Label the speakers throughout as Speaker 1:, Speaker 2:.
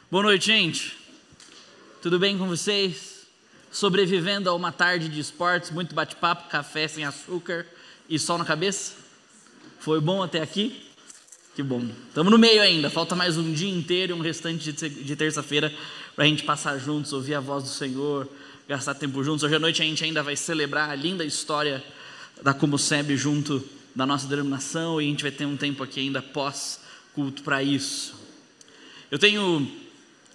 Speaker 1: Boa noite, gente. Tudo bem com vocês? Sobrevivendo a uma tarde de esportes, muito bate-papo, café sem açúcar e sol na cabeça? Foi bom até aqui? Que bom. Estamos no meio ainda, falta mais um dia inteiro e um restante de terça-feira para a gente passar juntos, ouvir a voz do Senhor, gastar tempo juntos. Hoje à noite a gente ainda vai celebrar a linda história da Comuseb junto da nossa denominação e a gente vai ter um tempo aqui ainda pós-culto para isso. Eu tenho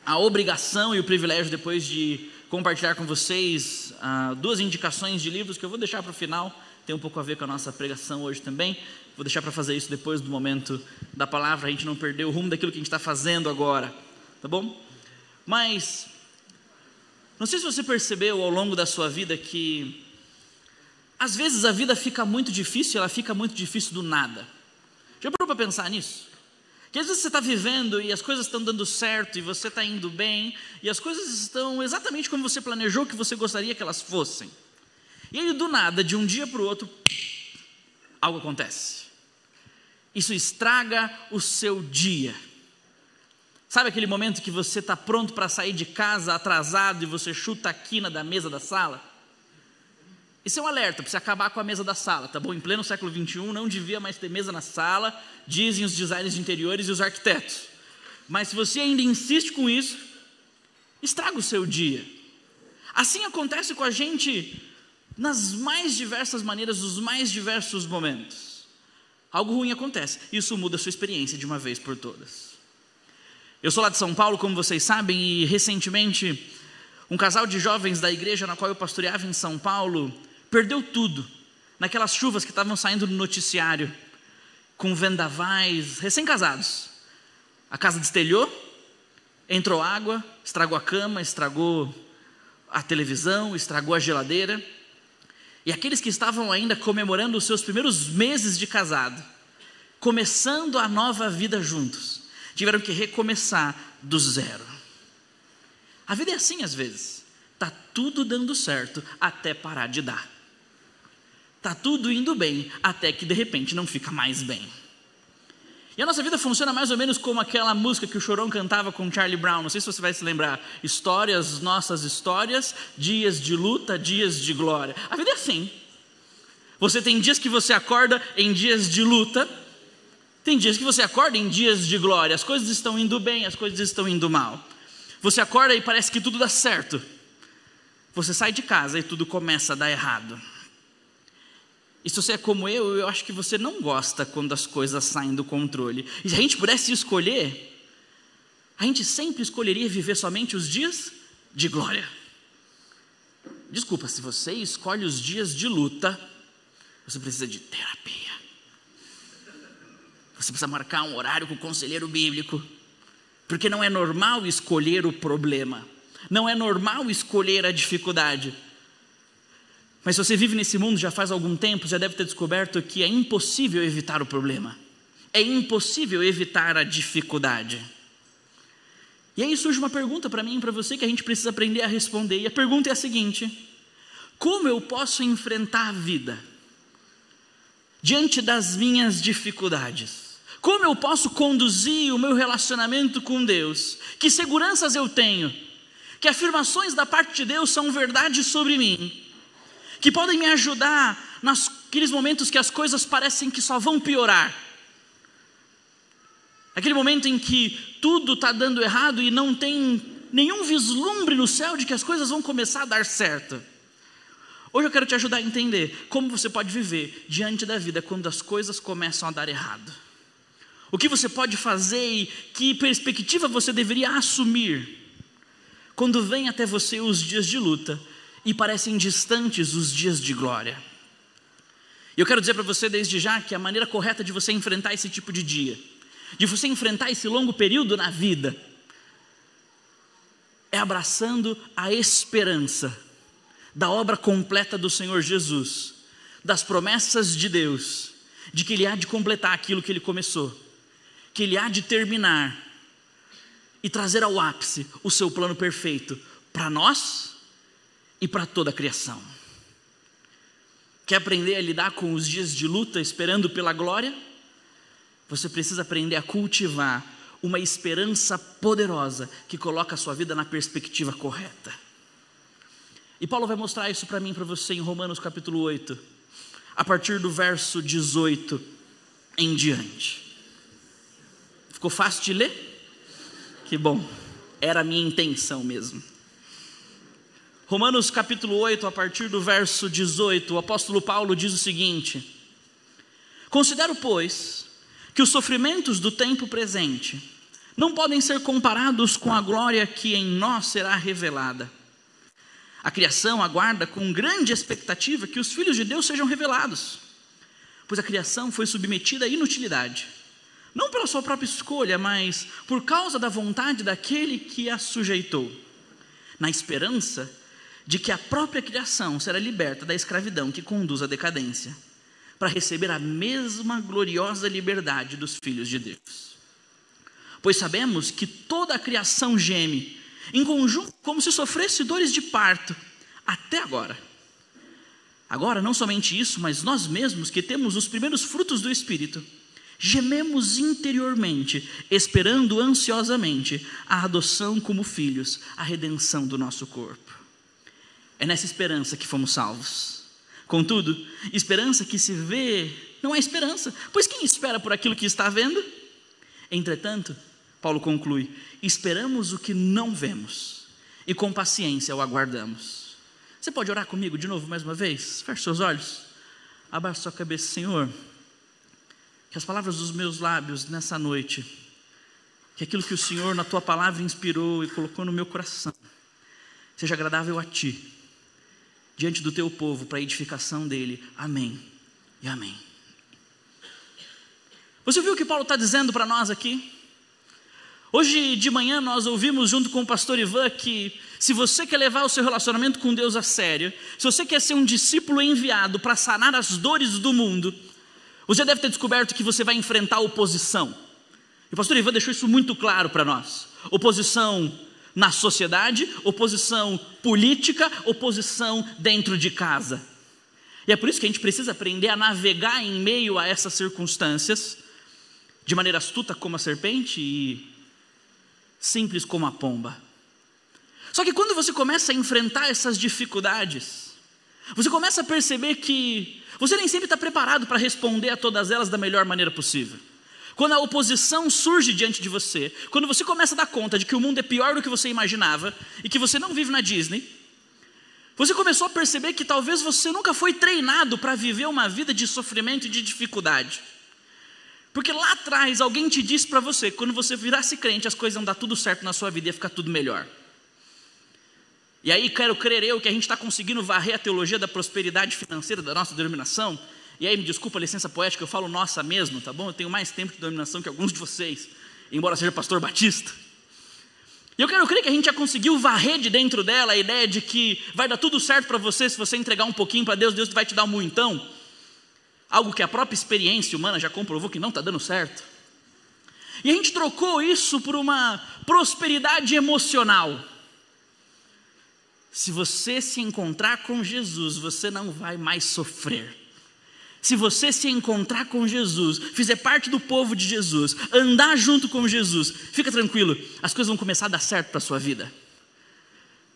Speaker 1: a obrigação e o privilégio depois de compartilhar com vocês duas indicações de livros que eu vou deixar para o final, tem um pouco a ver com a nossa pregação hoje também, vou deixar para fazer isso depois do momento da palavra, a gente não perder o rumo daquilo que a gente está fazendo agora, tá bom? Mas, não sei se você percebeu ao longo da sua vida que às vezes a vida fica muito difícil, ela fica muito difícil do nada. Já parou para pensar nisso? Que às vezes você está vivendo e as coisas estão dando certo e você está indo bem e as coisas estão exatamente como você planejou que você gostaria que elas fossem. E aí do nada, de um dia para o outro, algo acontece. Isso estraga o seu dia. Sabe aquele momento que você está pronto para sair de casa atrasado e você chuta a quina da mesa da sala? Isso é um alerta para você acabar com a mesa da sala, tá bom? Em pleno século XXI não devia mais ter mesa na sala, dizem os designers de interiores e os arquitetos. Mas se você ainda insiste com isso, estraga o seu dia. Assim acontece com a gente nas mais diversas maneiras, nos mais diversos momentos. Algo ruim acontece, isso muda a sua experiência de uma vez por todas. Eu sou lá de São Paulo, como vocês sabem, e recentemente um casal de jovens da igreja na qual eu pastoreava em São Paulo perdeu tudo, naquelas chuvas que estavam saindo no noticiário, com vendavais, recém-casados. A casa destelhou, entrou água, estragou a cama, estragou a televisão, estragou a geladeira. E aqueles que estavam ainda comemorando os seus primeiros meses de casado, começando a nova vida juntos, tiveram que recomeçar do zero. A vida é assim às vezes, está tudo dando certo até parar de dar. Está tudo indo bem, até que de repente não fica mais bem. E a nossa vida funciona mais ou menos como aquela música que o Chorão cantava com Charlie Brown, não sei se você vai se lembrar. Histórias, nossas histórias, dias de luta, dias de glória. A vida é assim. Você tem dias que você acorda em dias de luta, tem dias que você acorda em dias de glória. As coisas estão indo bem, as coisas estão indo mal. Você acorda e parece que tudo dá certo. Você sai de casa e tudo começa a dar errado. E se você é como eu acho que você não gosta quando as coisas saem do controle. E se a gente pudesse escolher, a gente sempre escolheria viver somente os dias de glória. Desculpa, se você escolhe os dias de luta, você precisa de terapia. Você precisa marcar um horário com o conselheiro bíblico. Porque não é normal escolher o problema. Não é normal escolher a dificuldade. Mas se você vive nesse mundo já faz algum tempo, já deve ter descoberto que é impossível evitar o problema. É impossível evitar a dificuldade. E aí surge uma pergunta para mim e para você que a gente precisa aprender a responder. E a pergunta é a seguinte: como eu posso enfrentar a vida diante das minhas dificuldades? Como eu posso conduzir o meu relacionamento com Deus? Que seguranças eu tenho? Que afirmações da parte de Deus são verdade sobre mim? Que podem me ajudar naqueles momentos que as coisas parecem que só vão piorar. Aquele momento em que tudo está dando errado e não tem nenhum vislumbre no céu de que as coisas vão começar a dar certo. Hoje eu quero te ajudar a entender como você pode viver diante da vida quando as coisas começam a dar errado. O que você pode fazer e que perspectiva você deveria assumir quando vem até você os dias de luta e parecem distantes os dias de glória. Eu quero dizer para você desde já que a maneira correta de você enfrentar esse tipo de dia, de você enfrentar esse longo período na vida, é abraçando a esperança da obra completa do Senhor Jesus, das promessas de Deus, de que Ele há de completar aquilo que Ele começou, que Ele há de terminar e trazer ao ápice o seu plano perfeito para nós e para toda a criação. Quer aprender a lidar com os dias de luta esperando pela glória? Você precisa aprender a cultivar uma esperança poderosa que coloca a sua vida na perspectiva correta. E Paulo vai mostrar isso para mim e para você em Romanos capítulo 8, a partir do verso 18 em diante. Ficou fácil de ler? Que bom, era a minha intenção mesmo. Romanos capítulo 8, a partir do verso 18, o apóstolo Paulo diz o seguinte: considero, pois, que os sofrimentos do tempo presente não podem ser comparados com a glória que em nós será revelada. A criação aguarda com grande expectativa que os filhos de Deus sejam revelados, pois a criação foi submetida à inutilidade, não pela sua própria escolha, mas por causa da vontade daquele que a sujeitou, na esperança de que a própria criação será liberta da escravidão que conduz à decadência, para receber a mesma gloriosa liberdade dos filhos de Deus. Pois sabemos que toda a criação geme em conjunto, como se sofresse dores de parto, até agora. Agora, não somente isso, mas nós mesmos, que temos os primeiros frutos do Espírito, gememos interiormente, esperando ansiosamente a adoção como filhos, a redenção do nosso corpo. É nessa esperança que fomos salvos. Contudo, esperança que se vê não é esperança, pois quem espera por aquilo que está vendo? Entretanto, Paulo conclui, esperamos o que não vemos e com paciência o aguardamos. Você pode orar comigo de novo mais uma vez? Feche seus olhos, abaixe sua cabeça. Senhor, que as palavras dos meus lábios nessa noite, que aquilo que o Senhor na tua palavra inspirou e colocou no meu coração, seja agradável a ti, diante do teu povo, para a edificação dele. Amém e amém. Você viu o que Paulo está dizendo para nós aqui? Hoje de manhã nós ouvimos junto com o pastor Ivan que se você quer levar o seu relacionamento com Deus a sério, se você quer ser um discípulo enviado para sanar as dores do mundo, você deve ter descoberto que você vai enfrentar oposição. E o pastor Ivan deixou isso muito claro para nós. Oposição na sociedade, oposição política, oposição dentro de casa. E é por isso que a gente precisa aprender a navegar em meio a essas circunstâncias, de maneira astuta como a serpente e simples como a pomba. Só que quando você começa a enfrentar essas dificuldades, você começa a perceber que você nem sempre está preparado para responder a todas elas da melhor maneira possível. Quando a oposição surge diante de você, quando você começa a dar conta de que o mundo é pior do que você imaginava e que você não vive na Disney, você começou a perceber que talvez você nunca foi treinado para viver uma vida de sofrimento e de dificuldade. Porque lá atrás alguém te disse para você que quando você virasse crente as coisas iam dar tudo certo na sua vida e ia ficar tudo melhor. E aí quero crer eu que a gente está conseguindo varrer a teologia da prosperidade financeira da nossa denominação. E aí me desculpa a licença poética, eu falo nossa mesmo, tá bom? Eu tenho mais tempo de denominação que alguns de vocês, embora seja pastor batista. E eu quero crer que a gente já conseguiu varrer de dentro dela a ideia de que vai dar tudo certo para você se você entregar um pouquinho para Deus, Deus vai te dar um muitão. Algo que a própria experiência humana já comprovou que não está dando certo. E a gente trocou isso por uma prosperidade emocional. Se você se encontrar com Jesus, você não vai mais sofrer. Se você se encontrar com Jesus, fizer parte do povo de Jesus, andar junto com Jesus, fica tranquilo, as coisas vão começar a dar certo para a sua vida.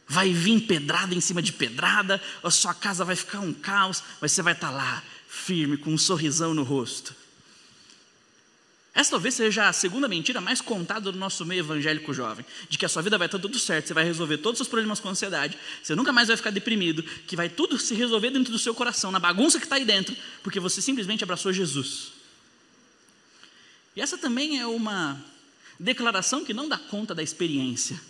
Speaker 1: Vai vir pedrada em cima de pedrada, a sua casa vai ficar um caos, mas você vai estar lá, firme, com um sorrisão no rosto. Essa talvez seja a segunda mentira mais contada do nosso meio evangélico jovem, de que a sua vida vai estar tudo certo, você vai resolver todos os seus problemas com ansiedade, você nunca mais vai ficar deprimido, que vai tudo se resolver dentro do seu coração, na bagunça que está aí dentro, porque você simplesmente abraçou Jesus. E essa também é uma declaração que não dá conta da experiência,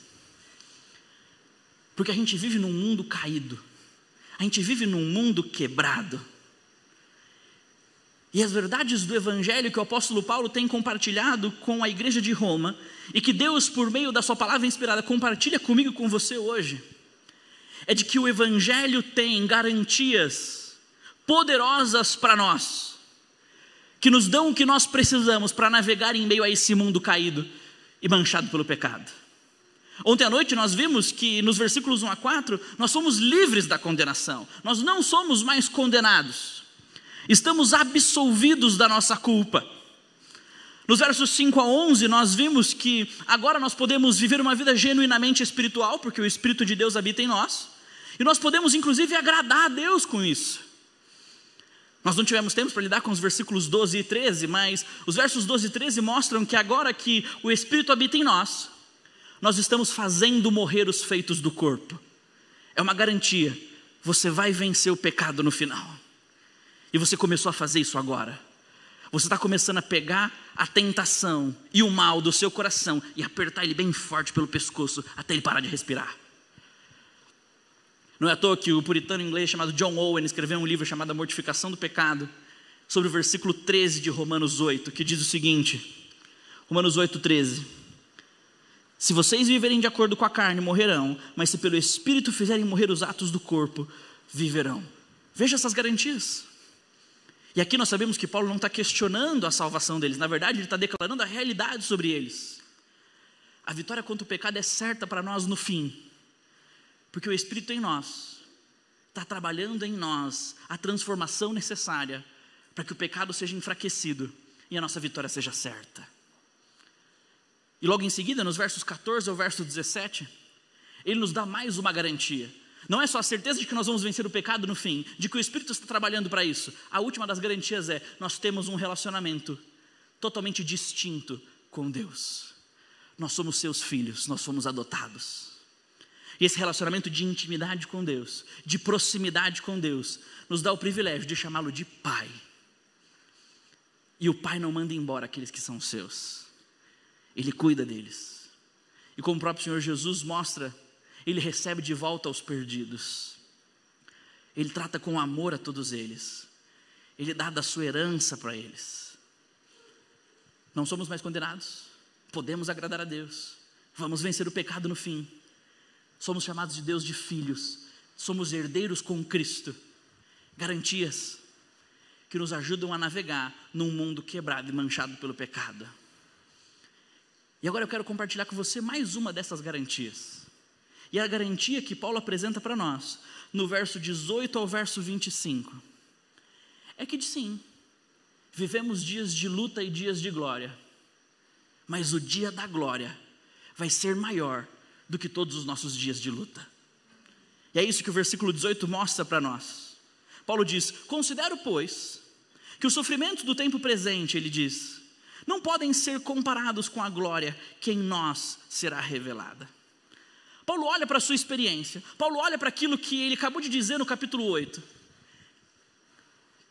Speaker 1: porque a gente vive num mundo caído, a gente vive num mundo quebrado. E as verdades do Evangelho que o apóstolo Paulo tem compartilhado com a igreja de Roma, e que Deus, por meio da sua palavra inspirada, compartilha comigo e com você hoje, é de que o Evangelho tem garantias poderosas para nós, que nos dão o que nós precisamos para navegar em meio a esse mundo caído e manchado pelo pecado. Ontem à noite nós vimos que nos versículos 1 a 4, nós somos livres da condenação, nós não somos mais condenados, estamos absolvidos da nossa culpa. Nos versos 5 a 11, nós vimos que agora nós podemos viver uma vida genuinamente espiritual, porque o Espírito de Deus habita em nós, e nós podemos inclusive agradar a Deus com isso. Nós não tivemos tempo para lidar com os versículos 12 e 13, mas os versos 12 e 13 mostram que agora que o Espírito habita em nós, nós estamos fazendo morrer os feitos do corpo. É uma garantia, você vai vencer o pecado no final. E você começou a fazer isso agora. Você está começando a pegar a tentação e o mal do seu coração e apertar ele bem forte pelo pescoço até ele parar de respirar. Não é à toa que o puritano inglês chamado John Owen escreveu um livro chamado A Mortificação do Pecado, sobre o versículo 13 de Romanos 8, que diz o seguinte, Romanos 8, 13. Se vocês viverem de acordo com a carne, morrerão, mas se pelo Espírito fizerem morrer os atos do corpo, viverão. Veja essas garantias. E aqui nós sabemos que Paulo não está questionando a salvação deles, na verdade ele está declarando a realidade sobre eles. A vitória contra o pecado é certa para nós no fim, porque o Espírito em nós está trabalhando em nós a transformação necessária para que o pecado seja enfraquecido e a nossa vitória seja certa. E logo em seguida, nos versos 14 ao verso 17, ele nos dá mais uma garantia. Não é só a certeza de que nós vamos vencer o pecado no fim, de que o Espírito está trabalhando para isso. A última das garantias é, nós temos um relacionamento totalmente distinto com Deus. Nós somos seus filhos, nós fomos adotados. E esse relacionamento de intimidade com Deus, de proximidade com Deus, nos dá o privilégio de chamá-lo de Pai. E o Pai não manda embora aqueles que são seus. Ele cuida deles. E como o próprio Senhor Jesus mostra, Ele recebe de volta aos perdidos. Ele trata com amor a todos eles. Ele dá da sua herança para eles. Não somos mais condenados. Podemos agradar a Deus. Vamos vencer o pecado no fim. Somos chamados de Deus de filhos. Somos herdeiros com Cristo. Garantias que nos ajudam a navegar num mundo quebrado e manchado pelo pecado. E agora eu quero compartilhar com você mais uma dessas garantias. E a garantia que Paulo apresenta para nós, no verso 18 ao verso 25, é que sim, vivemos dias de luta e dias de glória, mas o dia da glória vai ser maior do que todos os nossos dias de luta. E é isso que o versículo 18 mostra para nós. Paulo diz, considero, pois, que os sofrimentos do tempo presente, ele diz, não podem ser comparados com a glória que em nós será revelada. Paulo olha para a sua experiência, Paulo olha para aquilo que ele acabou de dizer no capítulo 8,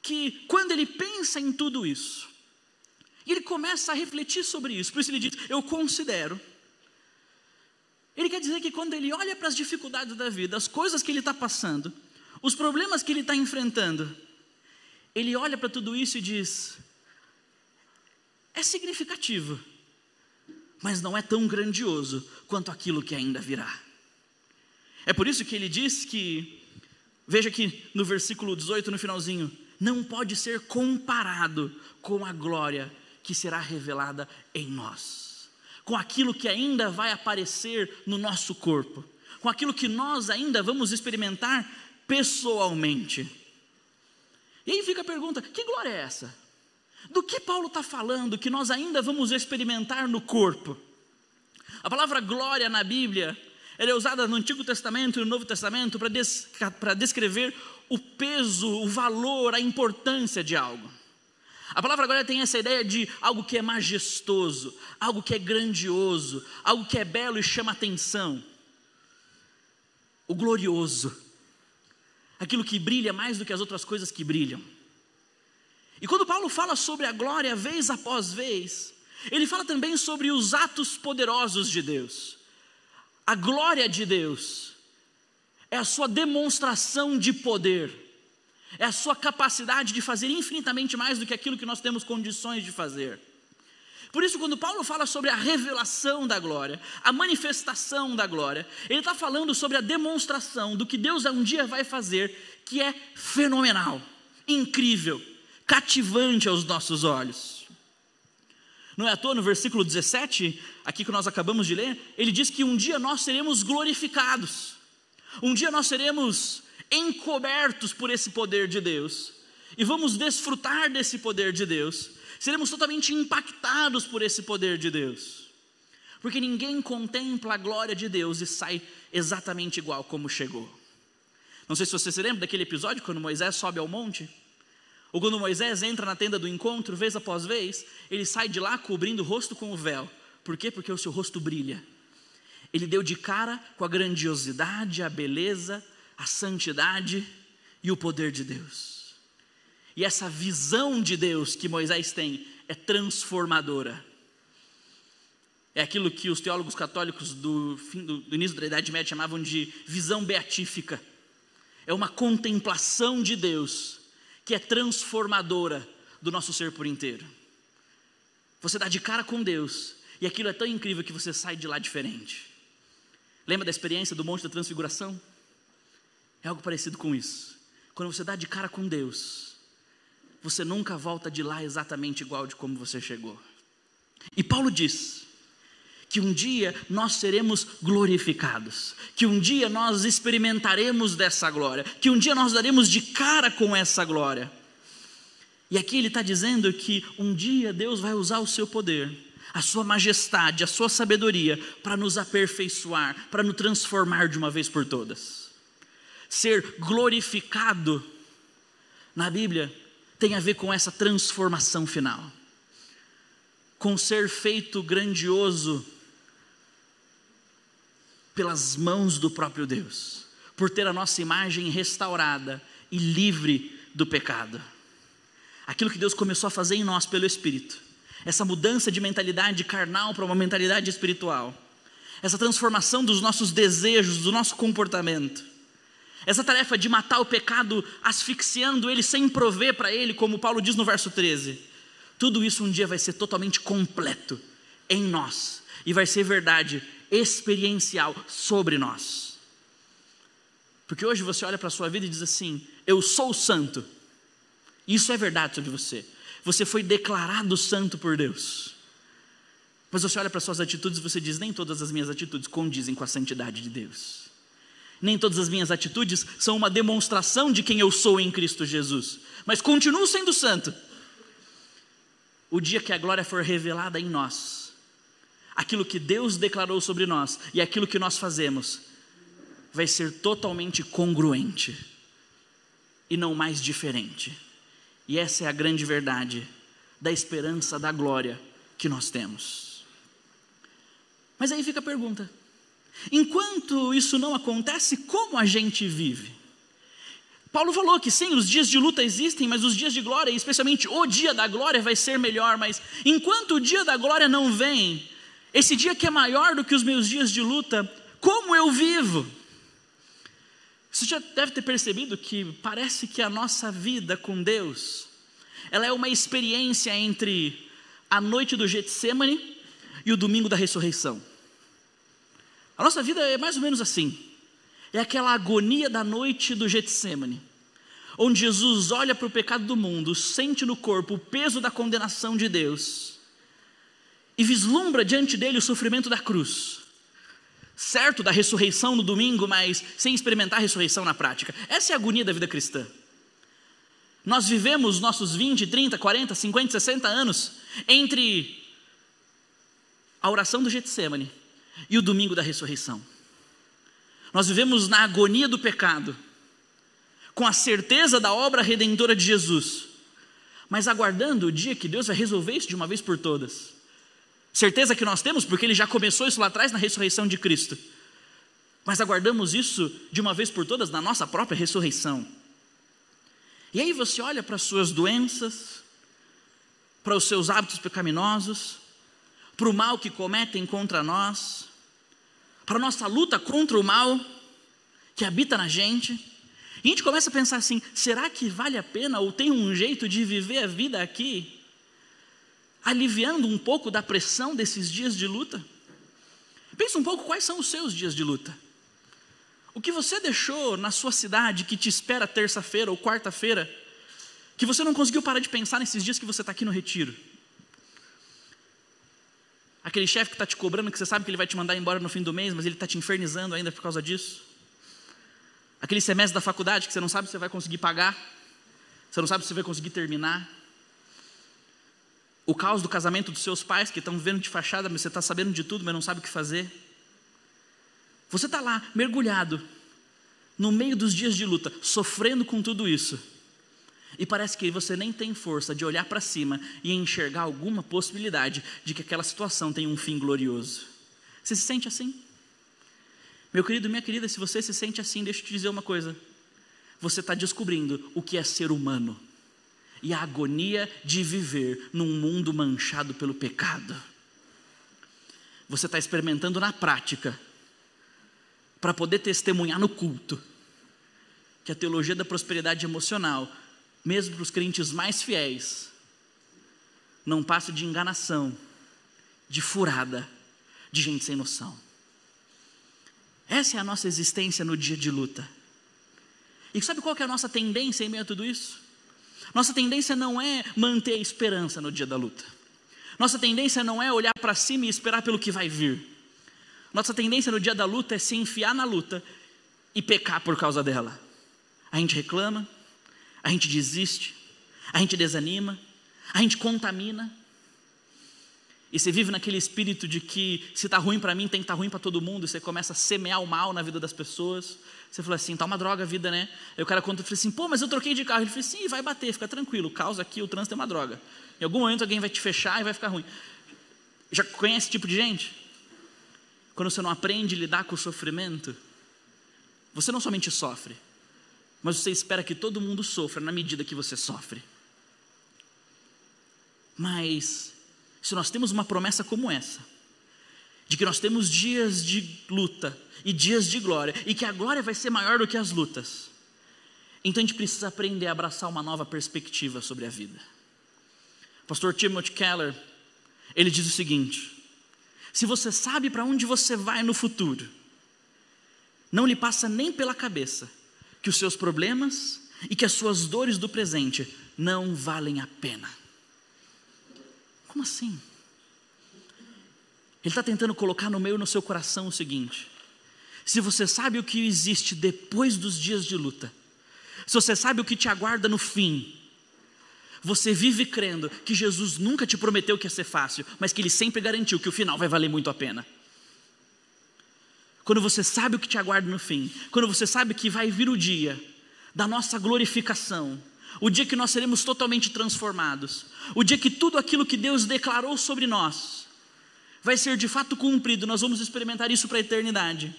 Speaker 1: que quando ele pensa em tudo isso, ele começa a refletir sobre isso, por isso ele diz, eu considero. Ele quer dizer que quando ele olha para as dificuldades da vida, as coisas que ele está passando, os problemas que ele está enfrentando, ele olha para tudo isso e diz, é significativo, mas não é tão grandioso quanto aquilo que ainda virá. É por isso que ele diz que, veja aqui no versículo 18, no finalzinho, não pode ser comparado com a glória que será revelada em nós, com aquilo que ainda vai aparecer no nosso corpo, com aquilo que nós ainda vamos experimentar pessoalmente. E aí fica a pergunta, que glória é essa? Do que Paulo está falando que nós ainda vamos experimentar no corpo? A palavra glória na Bíblia, ela é usada no Antigo Testamento e no Novo Testamento para descrever o peso, o valor, a importância de algo. A palavra glória tem essa ideia de algo que é majestoso, algo que é grandioso, algo que é belo e chama atenção. O glorioso, aquilo que brilha mais do que as outras coisas que brilham. E quando Paulo fala sobre a glória vez após vez, ele fala também sobre os atos poderosos de Deus. A glória de Deus é a sua demonstração de poder, é a sua capacidade de fazer infinitamente mais do que aquilo que nós temos condições de fazer. Por isso, quando Paulo fala sobre a revelação da glória, a manifestação da glória, ele está falando sobre a demonstração do que Deus um dia vai fazer, que é fenomenal, incrível, cativante aos nossos olhos. Não é à toa no versículo 17, aqui que nós acabamos de ler, ele diz que um dia nós seremos glorificados, um dia nós seremos encobertos por esse poder de Deus, e vamos desfrutar desse poder de Deus, Seremos totalmente impactados por esse poder de Deus. Porque ninguém contempla a glória de Deus e sai exatamente igual como chegou. Não sei se você se lembra daquele episódio quando Moisés sobe ao monte. Ou quando Moisés entra na tenda do encontro, vez após vez, ele sai de lá cobrindo o rosto com o véu. Por quê? Porque o seu rosto brilha. Ele deu de cara com a grandiosidade, a beleza, a santidade e o poder de Deus. E essa visão de Deus que Moisés tem é transformadora. É aquilo que os teólogos católicos do início da Idade Média chamavam de visão beatífica. É uma contemplação de Deus que é transformadora do nosso ser por inteiro. Você dá de cara com Deus e aquilo é tão incrível que você sai de lá diferente. Lembra da experiência do Monte da Transfiguração? É algo parecido com isso. Quando você dá de cara com Deus, você nunca volta de lá exatamente igual de como você chegou. E Paulo diz que um dia nós seremos glorificados, que um dia nós experimentaremos dessa glória, que um dia nós daremos de cara com essa glória. E aqui ele está dizendo que um dia Deus vai usar o seu poder, a sua majestade, a sua sabedoria para nos aperfeiçoar, para nos transformar de uma vez por todas. Ser glorificado na Bíblia tem a ver com essa transformação final, com ser feito grandioso pelas mãos do próprio Deus, por ter a nossa imagem restaurada e livre do pecado. Aquilo que Deus começou a fazer em nós pelo Espírito, essa mudança de mentalidade carnal para uma mentalidade espiritual, essa transformação dos nossos desejos, do nosso comportamento, essa tarefa de matar o pecado asfixiando ele sem prover para ele, como Paulo diz no verso 13, tudo isso um dia vai ser totalmente completo em nós e vai ser verdade experiencial sobre nós. Porque hoje você olha para a sua vida e diz assim: eu sou santo. Isso é verdade sobre você. Você foi declarado santo por Deus. Mas você olha para suas atitudes e você diz: nem todas as minhas atitudes condizem com a santidade de Deus. Nem todas as minhas atitudes são uma demonstração de quem eu sou em Cristo Jesus. Mas continuo sendo santo. O dia que a glória for revelada em nós, aquilo que Deus declarou sobre nós e aquilo que nós fazemos vai ser totalmente congruente e não mais diferente. E essa é a grande verdade da esperança da glória que nós temos. Mas aí fica a pergunta: enquanto isso não acontece, como a gente vive? Paulo falou que sim, os dias de luta existem, mas os dias de glória, especialmente o dia da glória, vai ser melhor. Mas enquanto o dia da glória não vem, esse dia que é maior do que os meus dias de luta, como eu vivo? Você já deve ter percebido que parece que a nossa vida com Deus, ela é uma experiência entre a noite do Getsemane e o domingo da ressurreição. A nossa vida é mais ou menos assim. É aquela agonia da noite do Getsemane, onde Jesus olha para o pecado do mundo, sente no corpo o peso da condenação de Deus e vislumbra diante dele o sofrimento da cruz, certo da ressurreição no domingo, mas sem experimentar a ressurreição na prática. Essa é a agonia da vida cristã. Nós vivemos nossos 20, 30, 40, 50, 60 anos entre a oração do Getsemane e o domingo da ressurreição. Nós vivemos na agonia do pecado, com a certeza da obra redentora de Jesus, mas aguardando o dia que Deus vai resolver isso de uma vez por todas. Certeza que nós temos, porque Ele já começou isso lá atrás na ressurreição de Cristo, mas aguardamos isso de uma vez por todas na nossa própria ressurreição. E aí você olha para as suas doenças, para os seus hábitos pecaminosos, para o mal que cometem contra nós, para a nossa luta contra o mal que habita na gente, e a gente começa a pensar assim: será que vale a pena, ou tem um jeito de viver a vida aqui, aliviando um pouco da pressão desses dias de luta? Pensa um pouco quais são os seus dias de luta. O que você deixou na sua cidade que te espera terça-feira ou quarta-feira, que você não conseguiu parar de pensar nesses dias que você está aqui no retiro? Aquele chefe que está te cobrando, que você sabe que ele vai te mandar embora no fim do mês, mas ele está te infernizando ainda por causa disso. Aquele semestre da faculdade que você não sabe se você vai conseguir pagar, você não sabe se você vai conseguir terminar. O caos do casamento dos seus pais, que estão vendo de fachada, mas você está sabendo de tudo, mas não sabe o que fazer. Você está lá, mergulhado, no meio dos dias de luta, sofrendo com tudo isso. E parece que você nem tem força de olhar para cima e enxergar alguma possibilidade de que aquela situação tenha um fim glorioso. Você se sente assim? Meu querido, minha querida, se você se sente assim, deixa eu te dizer uma coisa. Você está descobrindo o que é ser humano e a agonia de viver num mundo manchado pelo pecado. Você está experimentando na prática, para poder testemunhar no culto, que a teologia da prosperidade emocional, mesmo para os crentes mais fiéis, não passa de enganação, de furada, de gente sem noção. Essa é a nossa existência no dia de luta. E sabe qual que é a nossa tendência em meio a tudo isso? Nossa tendência não é manter a esperança no dia da luta. Nossa tendência não é olhar para cima e esperar pelo que vai vir. Nossa tendência no dia da luta é se enfiar na luta e pecar por causa dela. A gente reclama, a gente desiste, a gente desanima, a gente contamina. E você vive naquele espírito de que se está ruim para mim, tem que estar ruim para todo mundo. E você começa a semear o mal na vida das pessoas. Você fala assim, tá uma droga a vida, né? Aí o cara conta e fala assim, pô, mas eu troquei de carro. Ele fala assim, sim, vai bater, fica tranquilo. O caos aqui, o trânsito é uma droga. Em algum momento alguém vai te fechar e vai ficar ruim. Já conhece esse tipo de gente? Quando você não aprende a lidar com o sofrimento, você não somente sofre, mas você espera que todo mundo sofra na medida que você sofre. Mas se nós temos uma promessa como essa, de que nós temos dias de luta e dias de glória, e que a glória vai ser maior do que as lutas, então a gente precisa aprender a abraçar uma nova perspectiva sobre a vida. O pastor Timothy Keller, ele diz o seguinte: se você sabe para onde você vai no futuro, não lhe passa nem pela cabeça que os seus problemas e que as suas dores do presente não valem a pena. Como assim? Ele está tentando colocar no meio do seu coração o seguinte: se você sabe o que existe depois dos dias de luta, se você sabe o que te aguarda no fim, você vive crendo que Jesus nunca te prometeu que ia ser fácil, mas que Ele sempre garantiu que o final vai valer muito a pena. Quando você sabe o que te aguarda no fim, quando você sabe que vai vir o dia da nossa glorificação, o dia que nós seremos totalmente transformados, o dia que tudo aquilo que Deus declarou sobre nós vai ser de fato cumprido, nós vamos experimentar isso para a eternidade.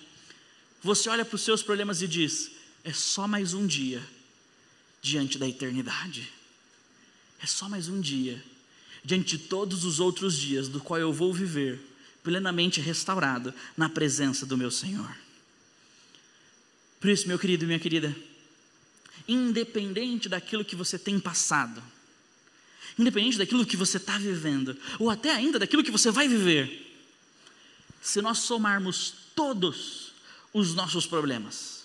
Speaker 1: Você olha para os seus problemas e diz, é só mais um dia diante da eternidade. É só mais um dia, diante de todos os outros dias, do qual eu vou viver plenamente restaurado na presença do meu Senhor. Por isso, meu querido e minha querida, independente daquilo que você tem passado, independente daquilo que você está vivendo, ou até ainda daquilo que você vai viver, se nós somarmos todos os nossos problemas,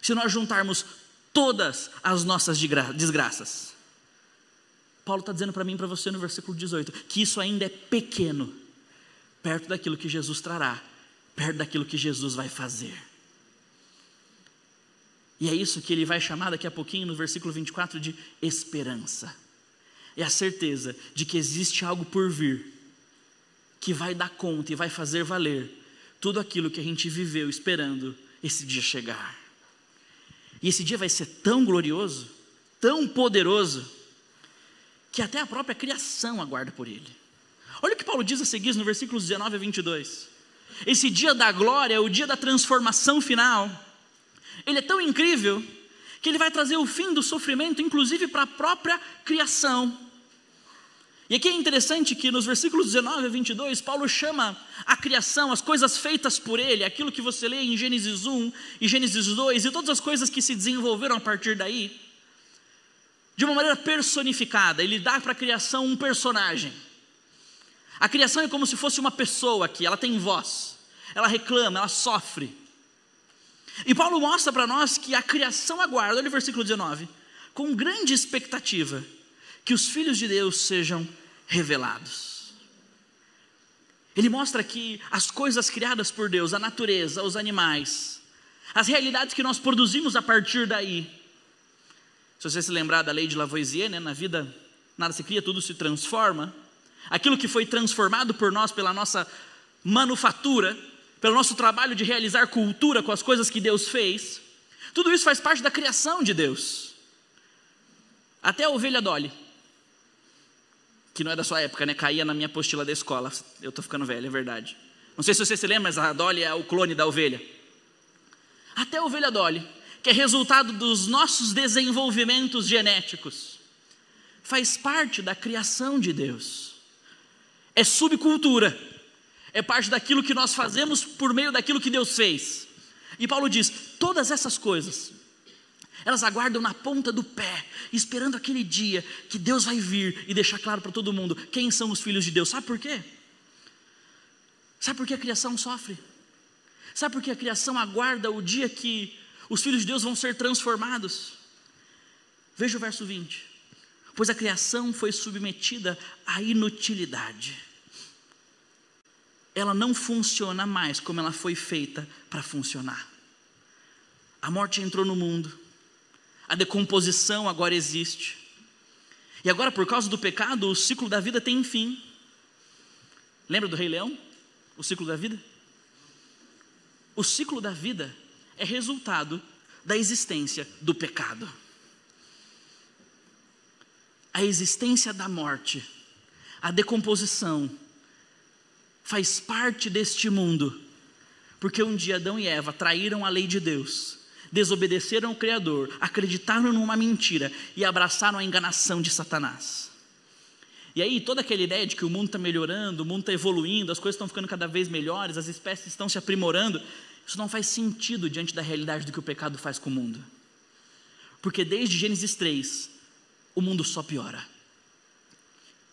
Speaker 1: se nós juntarmos todas as nossas desgraças, Paulo está dizendo para mim e para você no versículo 18, que isso ainda é pequeno, perto daquilo que Jesus trará, perto daquilo que Jesus vai fazer. E é isso que ele vai chamar daqui a pouquinho no versículo 24 de esperança. É a certeza de que existe algo por vir, que vai dar conta e vai fazer valer tudo aquilo que a gente viveu esperando esse dia chegar. E esse dia vai ser tão glorioso, tão poderoso, que até a própria criação aguarda por ele. Olha o que Paulo diz a seguir no versículos 19 a 22. Esse dia da glória, o dia da transformação final, ele é tão incrível, que ele vai trazer o fim do sofrimento, inclusive para a própria criação. E aqui é interessante que nos versículos 19 a 22, Paulo chama a criação, as coisas feitas por ele, aquilo que você lê em Gênesis 1 e Gênesis 2, e todas as coisas que se desenvolveram a partir daí, de uma maneira personificada. Ele dá para a criação um personagem. A criação é como se fosse uma pessoa aqui, ela tem voz, ela reclama, ela sofre. E Paulo mostra para nós que a criação aguarda, olha o versículo 19, com grande expectativa, que os filhos de Deus sejam revelados. Ele mostra que as coisas criadas por Deus, a natureza, os animais, as realidades que nós produzimos a partir daí. Se você se lembrar da lei de Lavoisier, né, na vida nada se cria, tudo se transforma. aquilo que foi transformado por nós pela nossa manufatura, pelo nosso trabalho de realizar cultura com as coisas que Deus fez, tudo isso faz parte da criação de Deus. Até a ovelha Dolly, que não é da sua época, né? Caía na minha apostila da escola. Eu estou ficando velho, é verdade. Não sei se você se lembra, mas a Dolly é o clone da ovelha. Até a ovelha Dolly, que é resultado dos nossos desenvolvimentos genéticos, faz parte da criação de Deus. É subcultura. É parte daquilo que nós fazemos por meio daquilo que Deus fez. E Paulo diz, todas essas coisas, elas aguardam na ponta do pé, esperando aquele dia que Deus vai vir e deixar claro para todo mundo quem são os filhos de Deus. Sabe por quê? Sabe por que a criação sofre? Sabe por que a criação aguarda o dia que os filhos de Deus vão ser transformados? Veja o verso 20. Pois a criação foi submetida à inutilidade. Ela não funciona mais como ela foi feita para funcionar. A morte entrou no mundo. A decomposição agora existe. E agora, por causa do pecado, o ciclo da vida tem fim. Lembra do Rei Leão? O ciclo da vida? O ciclo da vida é resultado da existência do pecado. A existência da morte, a decomposição, faz parte deste mundo, porque um dia Adão e Eva traíram a lei de Deus, desobedeceram ao Criador, acreditaram numa mentira e abraçaram a enganação de Satanás. E aí toda aquela ideia de que o mundo está melhorando, o mundo está evoluindo, as coisas estão ficando cada vez melhores, as espécies estão se aprimorando, isso não faz sentido diante da realidade do que o pecado faz com o mundo. Porque desde Gênesis 3, o mundo só piora.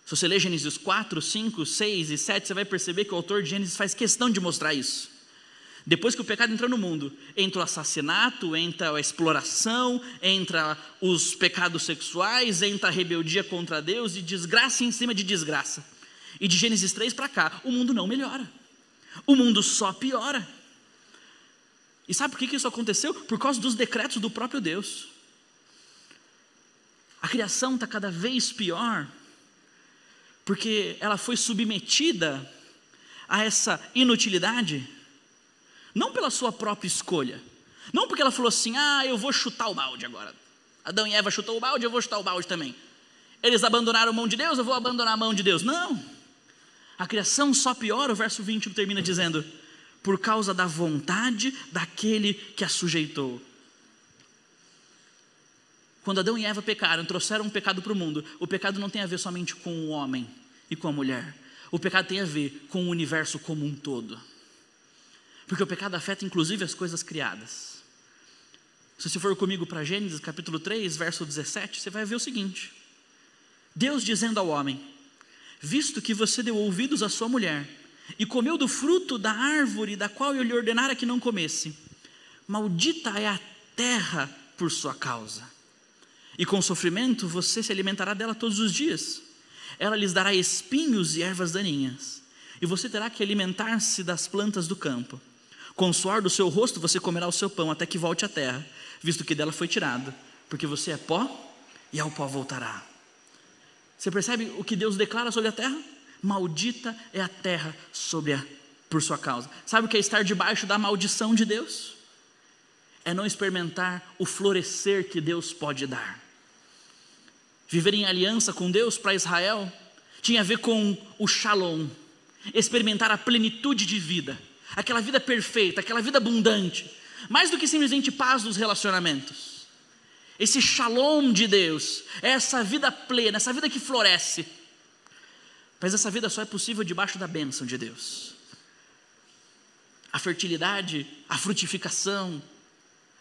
Speaker 1: Se você ler Gênesis 4, 5, 6 e 7, você vai perceber que o autor de Gênesis faz questão de mostrar isso. Depois que o pecado entrou no mundo, entra o assassinato, entra a exploração, entra os pecados sexuais, entra a rebeldia contra Deus e desgraça em cima de desgraça. E de Gênesis 3 para cá, o mundo não melhora. O mundo só piora. E sabe por que isso aconteceu? Por causa dos decretos do próprio Deus. A criação está cada vez pior, porque ela foi submetida a essa inutilidade, não pela sua própria escolha, não porque ela falou assim, eu vou chutar o balde agora. Adão e Eva chutou o balde, eu vou chutar o balde também. Eles abandonaram a mão de Deus, eu vou abandonar a mão de Deus. Não, a criação só piora. O verso 20 termina dizendo, por causa da vontade daquele que a sujeitou. Quando Adão e Eva pecaram, trouxeram um pecado para o mundo, o pecado não tem a ver somente com o homem e com a mulher. O pecado tem a ver com o universo como um todo. Porque o pecado afeta inclusive as coisas criadas. Se você for comigo para Gênesis capítulo 3, verso 17, você vai ver o seguinte. Deus dizendo ao homem, visto que você deu ouvidos à sua mulher, e comeu do fruto da árvore da qual eu lhe ordenara que não comesse, maldita é a terra por sua causa. E com sofrimento você se alimentará dela todos os dias. Ela lhes dará espinhos e ervas daninhas. E você terá que alimentar-se das plantas do campo. Com o suor do seu rosto você comerá o seu pão até que volte à terra, visto que dela foi tirado. Porque você é pó e ao pó voltará. Você percebe o que Deus declara sobre a terra? Maldita é a terra por sua causa. Sabe o que é estar debaixo da maldição de Deus? É não experimentar o florescer que Deus pode dar. Viver em aliança com Deus para Israel tinha a ver com o shalom, experimentar a plenitude de vida, aquela vida perfeita, aquela vida abundante, mais do que simplesmente paz nos relacionamentos. Esse shalom de Deus, essa vida plena, essa vida que floresce. Mas essa vida só é possível debaixo da bênção de Deus. A fertilidade, a frutificação,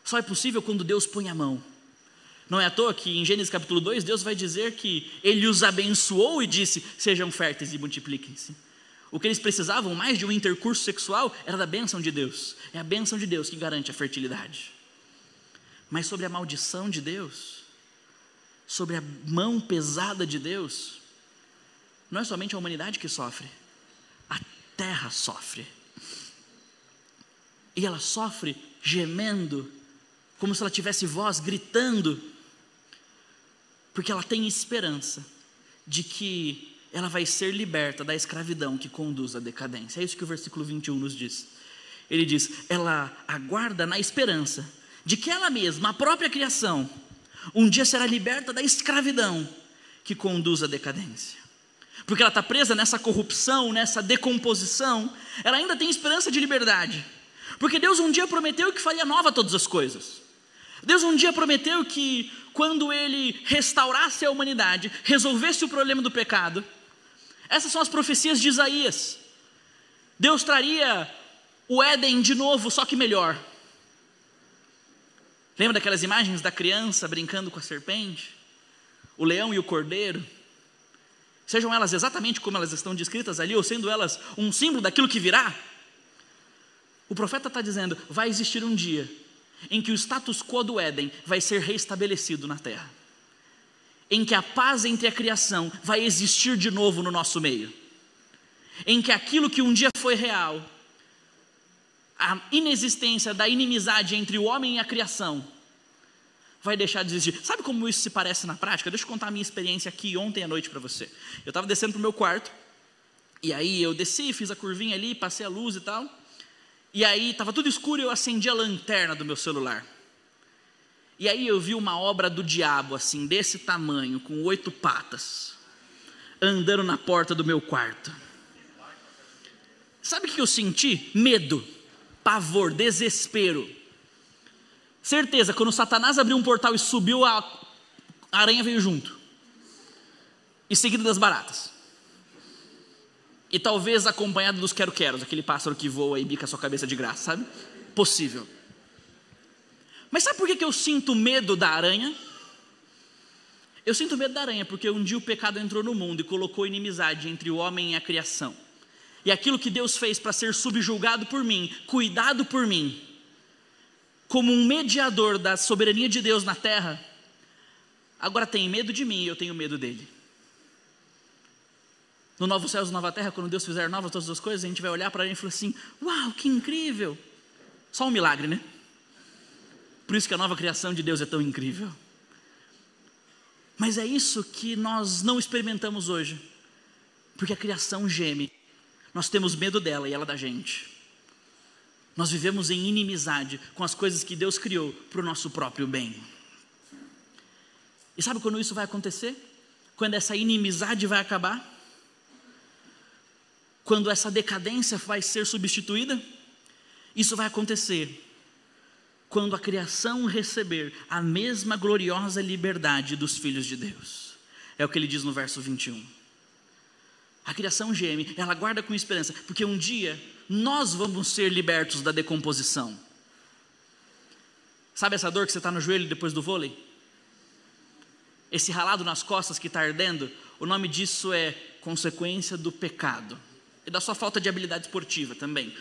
Speaker 1: só é possível quando Deus põe a mão. Não é à toa que em Gênesis capítulo 2, Deus vai dizer que Ele os abençoou e disse, sejam férteis e multipliquem-se. O que eles precisavam mais de um intercurso sexual era da bênção de Deus. É a bênção de Deus que garante a fertilidade. Mas sobre a maldição de Deus, sobre a mão pesada de Deus, não é somente a humanidade que sofre, a terra sofre. E ela sofre gemendo, como se ela tivesse voz, gritando, porque ela tem esperança de que ela vai ser liberta da escravidão que conduz à decadência. É isso que o versículo 21 nos diz. Ele diz, ela aguarda na esperança de que ela mesma, a própria criação, um dia será liberta da escravidão que conduz à decadência. Porque ela está presa nessa corrupção, nessa decomposição, ela ainda tem esperança de liberdade. Porque Deus um dia prometeu que faria nova todas as coisas. Deus um dia prometeu que quando Ele restaurasse a humanidade, resolvesse o problema do pecado, essas são as profecias de Isaías. Deus traria o Éden de novo, só que melhor. Lembra daquelas imagens da criança brincando com a serpente? O leão e o cordeiro? Sejam elas exatamente como elas estão descritas ali, ou sendo elas um símbolo daquilo que virá. O profeta está dizendo, vai existir um dia em que o status quo do Éden vai ser reestabelecido na terra. Em que a paz entre a criação vai existir de novo no nosso meio. Em que aquilo que um dia foi real, a inexistência da inimizade entre o homem e a criação, vai deixar de existir. Sabe como isso se parece na prática? Deixa eu contar a minha experiência aqui ontem à noite para você. Eu estava descendo para o meu quarto, e aí eu desci, fiz a curvinha ali, passei a luz e tal, e aí estava tudo escuro e eu acendi a lanterna do meu celular. E aí eu vi uma obra do diabo, assim, desse tamanho, com 8 patas, andando na porta do meu quarto. Sabe o que eu senti? Medo, pavor, desespero. Certeza, quando Satanás abriu um portal e subiu, a aranha veio junto. E seguido das baratas. E talvez acompanhado dos quero-queros, aquele pássaro que voa e bica a sua cabeça de graça, sabe? Possível. Mas sabe por que eu sinto medo da aranha? Eu sinto medo da aranha porque um dia o pecado entrou no mundo e colocou inimizade entre o homem e a criação. E aquilo que Deus fez para ser subjugado por mim, cuidado por mim, como um mediador da soberania de Deus na terra, agora tem medo de mim e eu tenho medo dele. No novo céu e nova terra, quando Deus fizer novas todas as coisas, a gente vai olhar para ele e falar assim, uau, que incrível. Só um milagre, né? Por isso que a nova criação de Deus é tão incrível. Mas é isso que nós não experimentamos hoje, porque a criação geme. Nós temos medo dela e ela da gente. Nós vivemos em inimizade com as coisas que Deus criou para o nosso próprio bem. E sabe quando isso vai acontecer? Quando essa inimizade vai acabar? Quando essa decadência vai ser substituída? Isso vai acontecer quando a criação receber a mesma gloriosa liberdade dos filhos de Deus. É o que ele diz no verso 21. A criação geme, ela aguarda com esperança, porque um dia nós vamos ser libertos da decomposição. Sabe essa dor que você está no joelho depois do vôlei? Esse ralado nas costas que está ardendo, o nome disso é consequência do pecado. E da sua falta de habilidade esportiva também.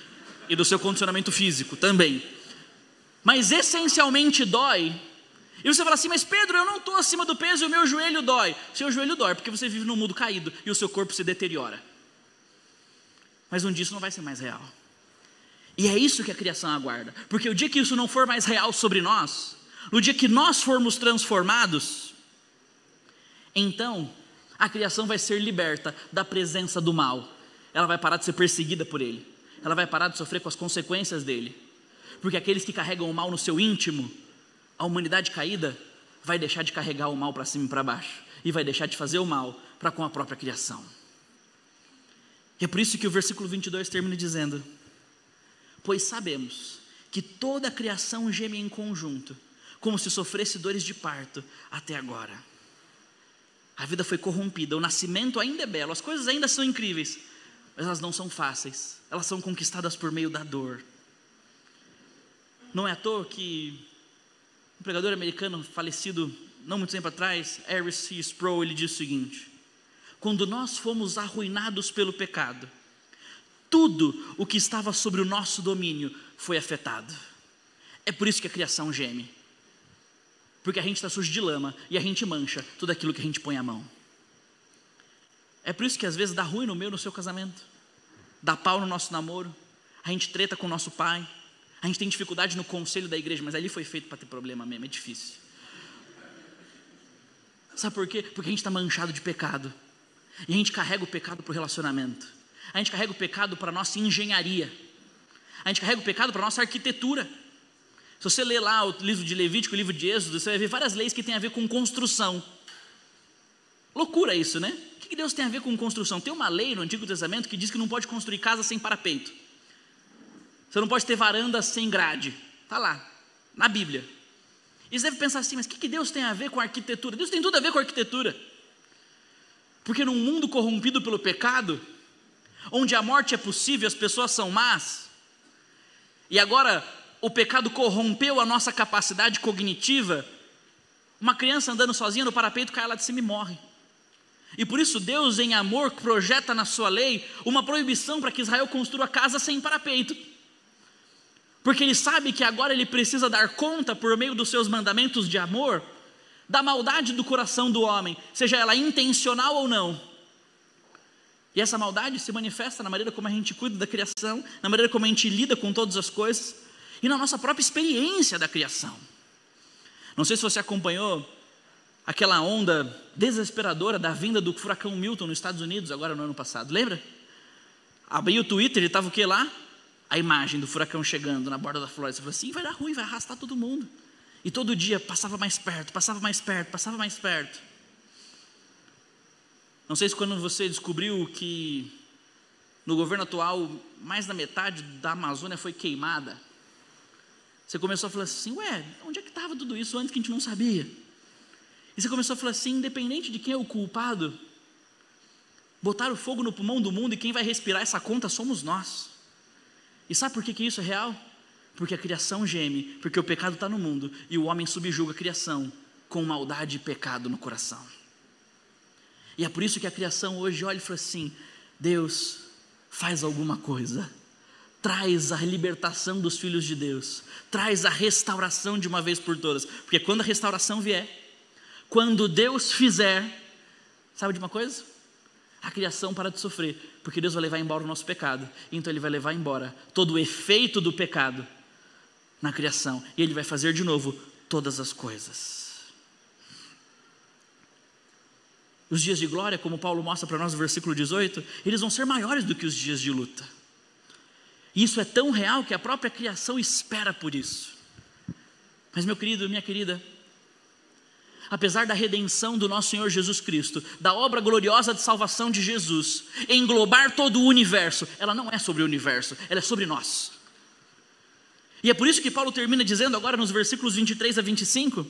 Speaker 1: E do seu condicionamento físico também. Mas essencialmente dói. E você fala assim, mas Pedro, eu não estou acima do peso e o meu joelho dói. Seu joelho dói porque você vive num mundo caído e o seu corpo se deteriora. Mas um dia isso não vai ser mais real. E é isso que a criação aguarda. Porque o dia que isso não for mais real sobre nós, no dia que nós formos transformados, então a criação vai ser liberta da presença do mal. Ela vai parar de ser perseguida por ele. Ela vai parar de sofrer com as consequências dele. Porque aqueles que carregam o mal no seu íntimo, a humanidade caída vai deixar de carregar o mal para cima e para baixo. E vai deixar de fazer o mal para com a própria criação. E é por isso que o versículo 22 termina dizendo: pois sabemos que toda a criação geme em conjunto, como se sofresse dores de parto até agora. A vida foi corrompida, o nascimento ainda é belo, as coisas ainda são incríveis, mas elas não são fáceis, elas são conquistadas por meio da dor. Não é à toa que um pregador americano falecido não muito tempo atrás, R. C. Sproul, ele diz o seguinte: quando nós fomos arruinados pelo pecado, tudo o que estava sobre o nosso domínio foi afetado. É por isso que a criação geme, porque a gente está sujo de lama e a gente mancha tudo aquilo que a gente põe a mão. É por isso que às vezes dá ruim no meu, no seu casamento, dá pau no nosso namoro, a gente treta com o nosso pai, a gente tem dificuldade no conselho da igreja, mas ali foi feito para ter problema mesmo, é difícil. Sabe por quê? Porque a gente está manchado de pecado. E a gente carrega o pecado para o relacionamento. A gente carrega o pecado para a nossa engenharia. A gente carrega o pecado para a nossa arquitetura. Se você ler lá o livro de Levítico, o livro de Êxodo, você vai ver várias leis que têm a ver com construção. Loucura isso, né? O que Deus tem a ver com construção? Tem uma lei no Antigo Testamento que diz que não pode construir casa sem parapeito. Você não pode ter varanda sem grade. Está lá, na Bíblia. E você deve pensar assim, mas o que Deus tem a ver com arquitetura? Deus tem tudo a ver com arquitetura. Porque num mundo corrompido pelo pecado, onde a morte é possível, as pessoas são más, e agora o pecado corrompeu a nossa capacidade cognitiva, uma criança andando sozinha no parapeito cai lá de cima e morre. E por isso Deus, em amor, projeta na sua lei uma proibição para que Israel construa casa sem parapeito. Porque Ele sabe que agora Ele precisa dar conta, por meio dos seus mandamentos de amor, da maldade do coração do homem, seja ela intencional ou não. E essa maldade se manifesta na maneira como a gente cuida da criação, na maneira como a gente lida com todas as coisas, e na nossa própria experiência da criação. Não sei se você acompanhou aquela onda desesperadora da vinda do furacão Milton nos Estados Unidos, agora no ano passado, lembra? Abri o Twitter e estava o que lá? A imagem do furacão chegando na borda da Flórida. Você falou assim, vai dar ruim, vai arrastar todo mundo. E todo dia passava mais perto, passava mais perto, passava mais perto. Não sei se quando você descobriu que no governo atual, mais da metade da Amazônia foi queimada, você começou a falar assim, onde é que estava tudo isso antes que a gente não sabia? E você começou a falar assim, independente de quem é o culpado, botaram fogo no pulmão do mundo e quem vai respirar essa conta somos nós. E sabe por que isso é real? Porque a criação geme, porque o pecado está no mundo e o homem subjuga a criação com maldade e pecado no coração. E é por isso que a criação hoje olha e fala assim, Deus, faz alguma coisa, traz a libertação dos filhos de Deus, traz a restauração de uma vez por todas, porque quando a restauração vier, quando Deus fizer, sabe de uma coisa? A criação para de sofrer, porque Deus vai levar embora o nosso pecado, então Ele vai levar embora todo o efeito do pecado na criação, e Ele vai fazer de novo todas as coisas. Os dias de glória, como Paulo mostra para nós no versículo 18, eles vão ser maiores do que os dias de luta. E isso é tão real que a própria criação espera por isso. Mas meu querido, minha querida, apesar da redenção do nosso Senhor Jesus Cristo, da obra gloriosa de salvação de Jesus, englobar todo o universo, ela não é sobre o universo, ela é sobre nós. E é por isso que Paulo termina dizendo agora nos versículos 23 a 25,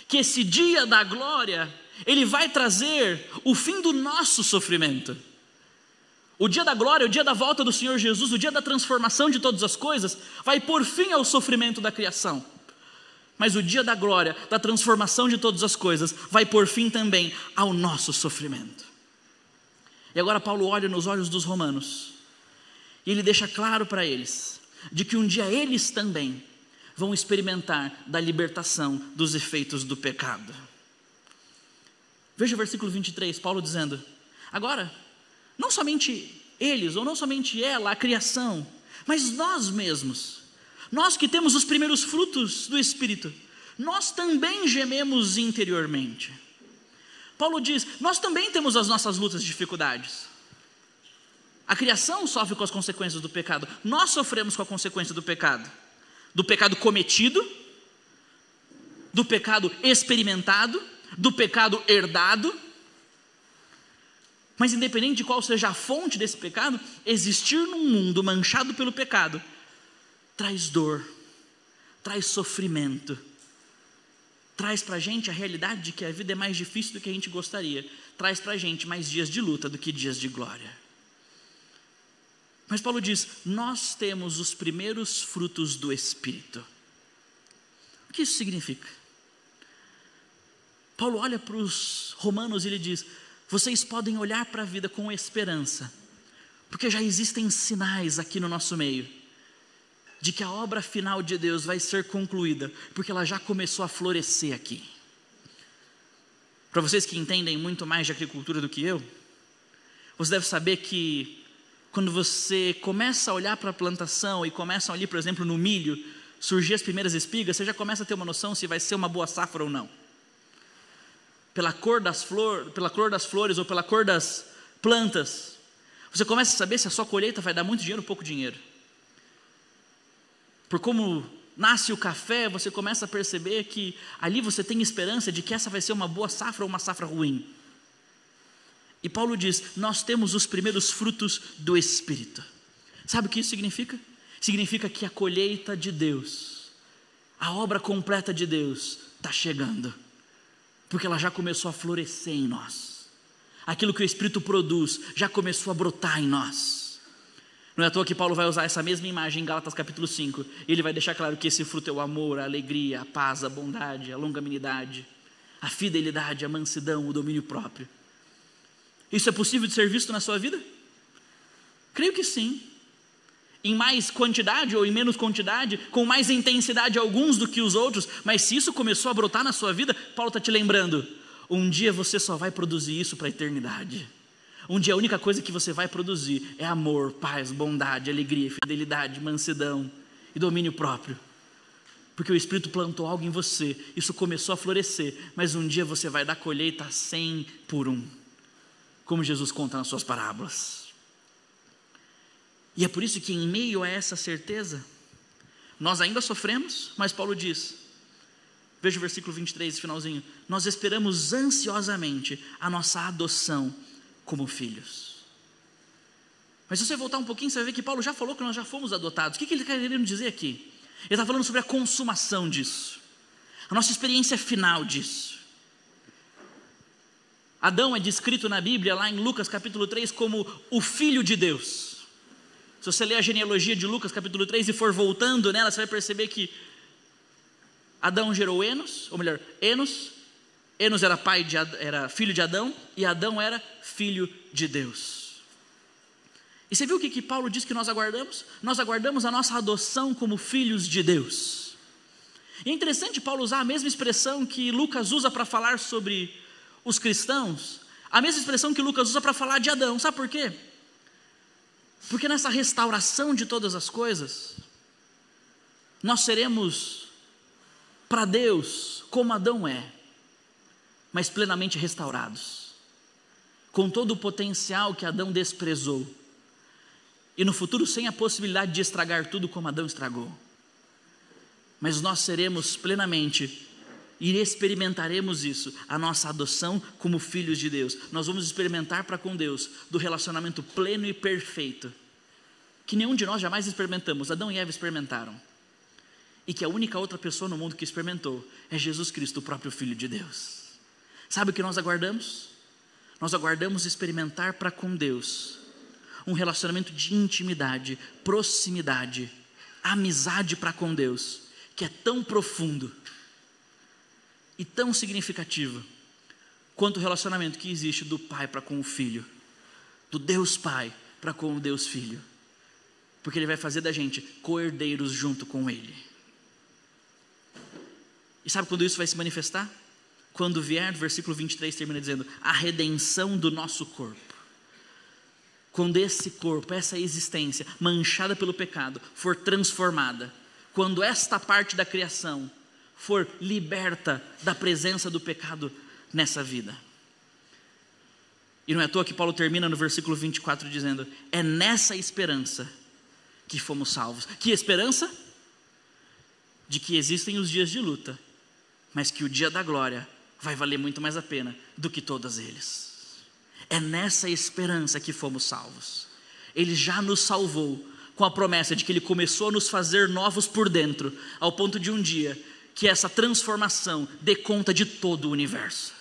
Speaker 1: que esse dia da glória, ele vai trazer o fim do nosso sofrimento. O dia da glória, o dia da volta do Senhor Jesus, o dia da transformação de todas as coisas, vai pôr fim ao sofrimento da criação. Mas o dia da glória, da transformação de todas as coisas, vai pôr fim também ao nosso sofrimento. E agora Paulo olha nos olhos dos romanos, e ele deixa claro para eles, de que um dia eles também vão experimentar da libertação dos efeitos do pecado. Veja o versículo 23, Paulo dizendo, agora, não somente eles, ou não somente ela, a criação, mas nós mesmos, nós que temos os primeiros frutos do Espírito, nós também gememos interiormente. Paulo diz, nós também temos as nossas lutas e dificuldades. A criação sofre com as consequências do pecado, nós sofremos com a consequência do pecado cometido, do pecado experimentado, do pecado herdado. Mas independente de qual seja a fonte desse pecado, existir num mundo manchado pelo pecado traz dor, traz sofrimento, traz para a gente a realidade de que a vida é mais difícil do que a gente gostaria, traz para a gente mais dias de luta do que dias de glória. Mas Paulo diz, nós temos os primeiros frutos do Espírito. O que isso significa? Paulo olha para os romanos e ele diz, vocês podem olhar para a vida com esperança, porque já existem sinais aqui no nosso meio, de que a obra final de Deus vai ser concluída, porque ela já começou a florescer aqui. Para vocês que entendem muito mais de agricultura do que eu, você deve saber que quando você começa a olhar para a plantação e começam ali, por exemplo, no milho, surgir as primeiras espigas, você já começa a ter uma noção se vai ser uma boa safra ou não. Pela cor das flores ou pela cor das plantas, você começa a saber se a sua colheita vai dar muito dinheiro ou pouco dinheiro. Por como nasce o café, você começa a perceber que ali você tem esperança de que essa vai ser uma boa safra ou uma safra ruim. E Paulo diz, nós temos os primeiros frutos do Espírito. Sabe o que isso significa? Significa que a colheita de Deus, a obra completa de Deus está chegando, porque ela já começou a florescer em nós. Aquilo que o Espírito produz já começou a brotar em nós. Não é à toa que Paulo vai usar essa mesma imagem em Gálatas capítulo 5. Ele vai deixar claro que esse fruto é o amor, a alegria, a paz, a bondade, a longanimidade, a fidelidade, a mansidão, o domínio próprio. Isso é possível de ser visto na sua vida? Creio que sim. Em mais quantidade ou em menos quantidade, com mais intensidade alguns do que os outros, mas se isso começou a brotar na sua vida, Paulo está te lembrando, um dia você só vai produzir isso para a eternidade. Um dia a única coisa que você vai produzir é amor, paz, bondade, alegria, fidelidade, mansidão e domínio próprio. Porque o Espírito plantou algo em você, isso começou a florescer, mas um dia você vai dar colheita 100 por 1, como Jesus conta nas suas parábolas. E é por isso que em meio a essa certeza, nós ainda sofremos, mas Paulo diz, veja o versículo 23, finalzinho, nós esperamos ansiosamente a nossa adoção como filhos. Mas se você voltar um pouquinho, você vai ver que Paulo já falou que nós já fomos adotados. O que ele está querendo dizer aqui? Ele está falando sobre a consumação disso, a nossa experiência final disso. Adão é descrito na Bíblia, lá em Lucas capítulo 3, como o Filho de Deus. Se você ler a genealogia de Lucas capítulo 3 e for voltando nela, você vai perceber que Adão gerou Enos, ou melhor, Enos era filho de Adão, e Adão era filho de Deus. E você viu o que Paulo diz que nós aguardamos? Nós aguardamos a nossa adoção como filhos de Deus. E é interessante Paulo usar a mesma expressão que Lucas usa para falar sobre os cristãos, a mesma expressão que Lucas usa para falar de Adão. Sabe por quê? Porque nessa restauração de todas as coisas, nós seremos para Deus como Adão é, mas plenamente restaurados, com todo o potencial que Adão desprezou, e no futuro sem a possibilidade de estragar tudo como Adão estragou, mas nós seremos plenamente, e experimentaremos isso, a nossa adoção como filhos de Deus. Nós vamos experimentar para com Deus, do relacionamento pleno e perfeito, que nenhum de nós jamais experimentamos, Adão e Eva experimentaram, e que a única outra pessoa no mundo que experimentou é Jesus Cristo, o próprio Filho de Deus. Sabe o que nós aguardamos? Nós aguardamos experimentar para com Deus um relacionamento de intimidade, proximidade, amizade para com Deus, que é tão profundo e tão significativo quanto o relacionamento que existe do Pai para com o Filho, do Deus Pai para com o Deus Filho, porque Ele vai fazer da gente co-herdeiros junto com Ele. E sabe quando isso vai se manifestar? Quando vier, versículo 23 termina dizendo, a redenção do nosso corpo. Quando esse corpo, essa existência manchada pelo pecado for transformada, quando esta parte da criação for liberta da presença do pecado nessa vida. E não é à toa que Paulo termina no versículo 24 dizendo, é nessa esperança que fomos salvos. Que esperança? De que existem os dias de luta, mas que o dia da glória vai valer muito mais a pena do que todos eles. É nessa esperança que fomos salvos. Ele já nos salvou com a promessa de que Ele começou a nos fazer novos por dentro, ao ponto de um dia que essa transformação dê conta de todo o universo,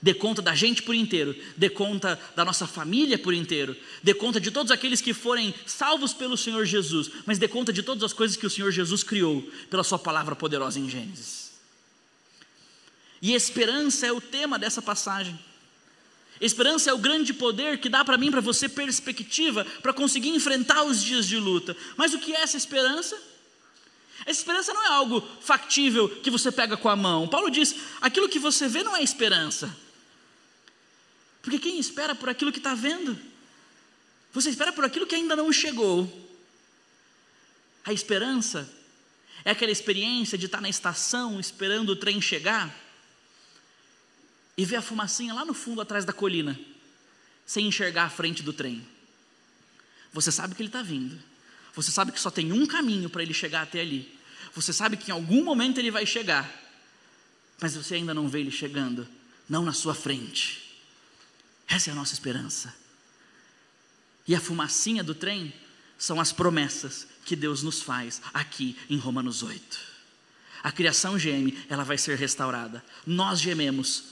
Speaker 1: dê conta da gente por inteiro, dê conta da nossa família por inteiro, dê conta de todos aqueles que forem salvos pelo Senhor Jesus, mas dê conta de todas as coisas que o Senhor Jesus criou pela sua palavra poderosa em Gênesis. E esperança é o tema dessa passagem. Esperança é o grande poder que dá para mim, para você, perspectiva para conseguir enfrentar os dias de luta. Mas o que é essa esperança? Essa esperança não é algo factível que você pega com a mão. Paulo diz, aquilo que você vê não é esperança, porque quem espera por aquilo que está vendo? Você espera por aquilo que ainda não chegou. A esperança é aquela experiência de estar na estação esperando o trem chegar e ver a fumacinha lá no fundo atrás da colina, sem enxergar a frente do trem. Você sabe que ele está vindo. Você sabe que só tem um caminho para ele chegar até ali. Você sabe que em algum momento ele vai chegar. Mas você ainda não vê ele chegando. Não na sua frente. Essa é a nossa esperança. E a fumacinha do trem são as promessas que Deus nos faz aqui em Romanos 8. A criação geme, ela vai ser restaurada. Nós gememos,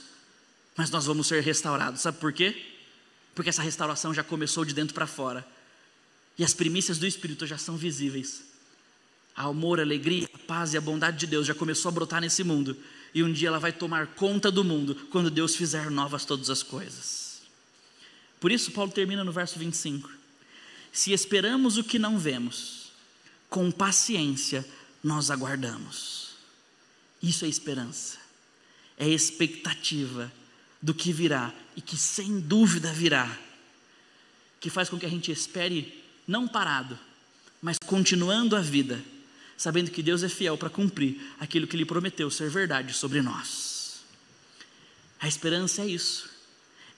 Speaker 1: mas nós vamos ser restaurados. Sabe por quê? Porque essa restauração já começou de dentro para fora. E as primícias do Espírito já são visíveis. A amor, a alegria, a paz e a bondade de Deus já começou a brotar nesse mundo. E um dia ela vai tomar conta do mundo, quando Deus fizer novas todas as coisas. Por isso Paulo termina no verso 25. Se esperamos o que não vemos, com paciência nós aguardamos. Isso é esperança. É expectativa do que virá e que sem dúvida virá. Que faz com que a gente espere não parado, mas continuando a vida, sabendo que Deus é fiel para cumprir aquilo que Ele prometeu ser verdade sobre nós. A esperança é isso,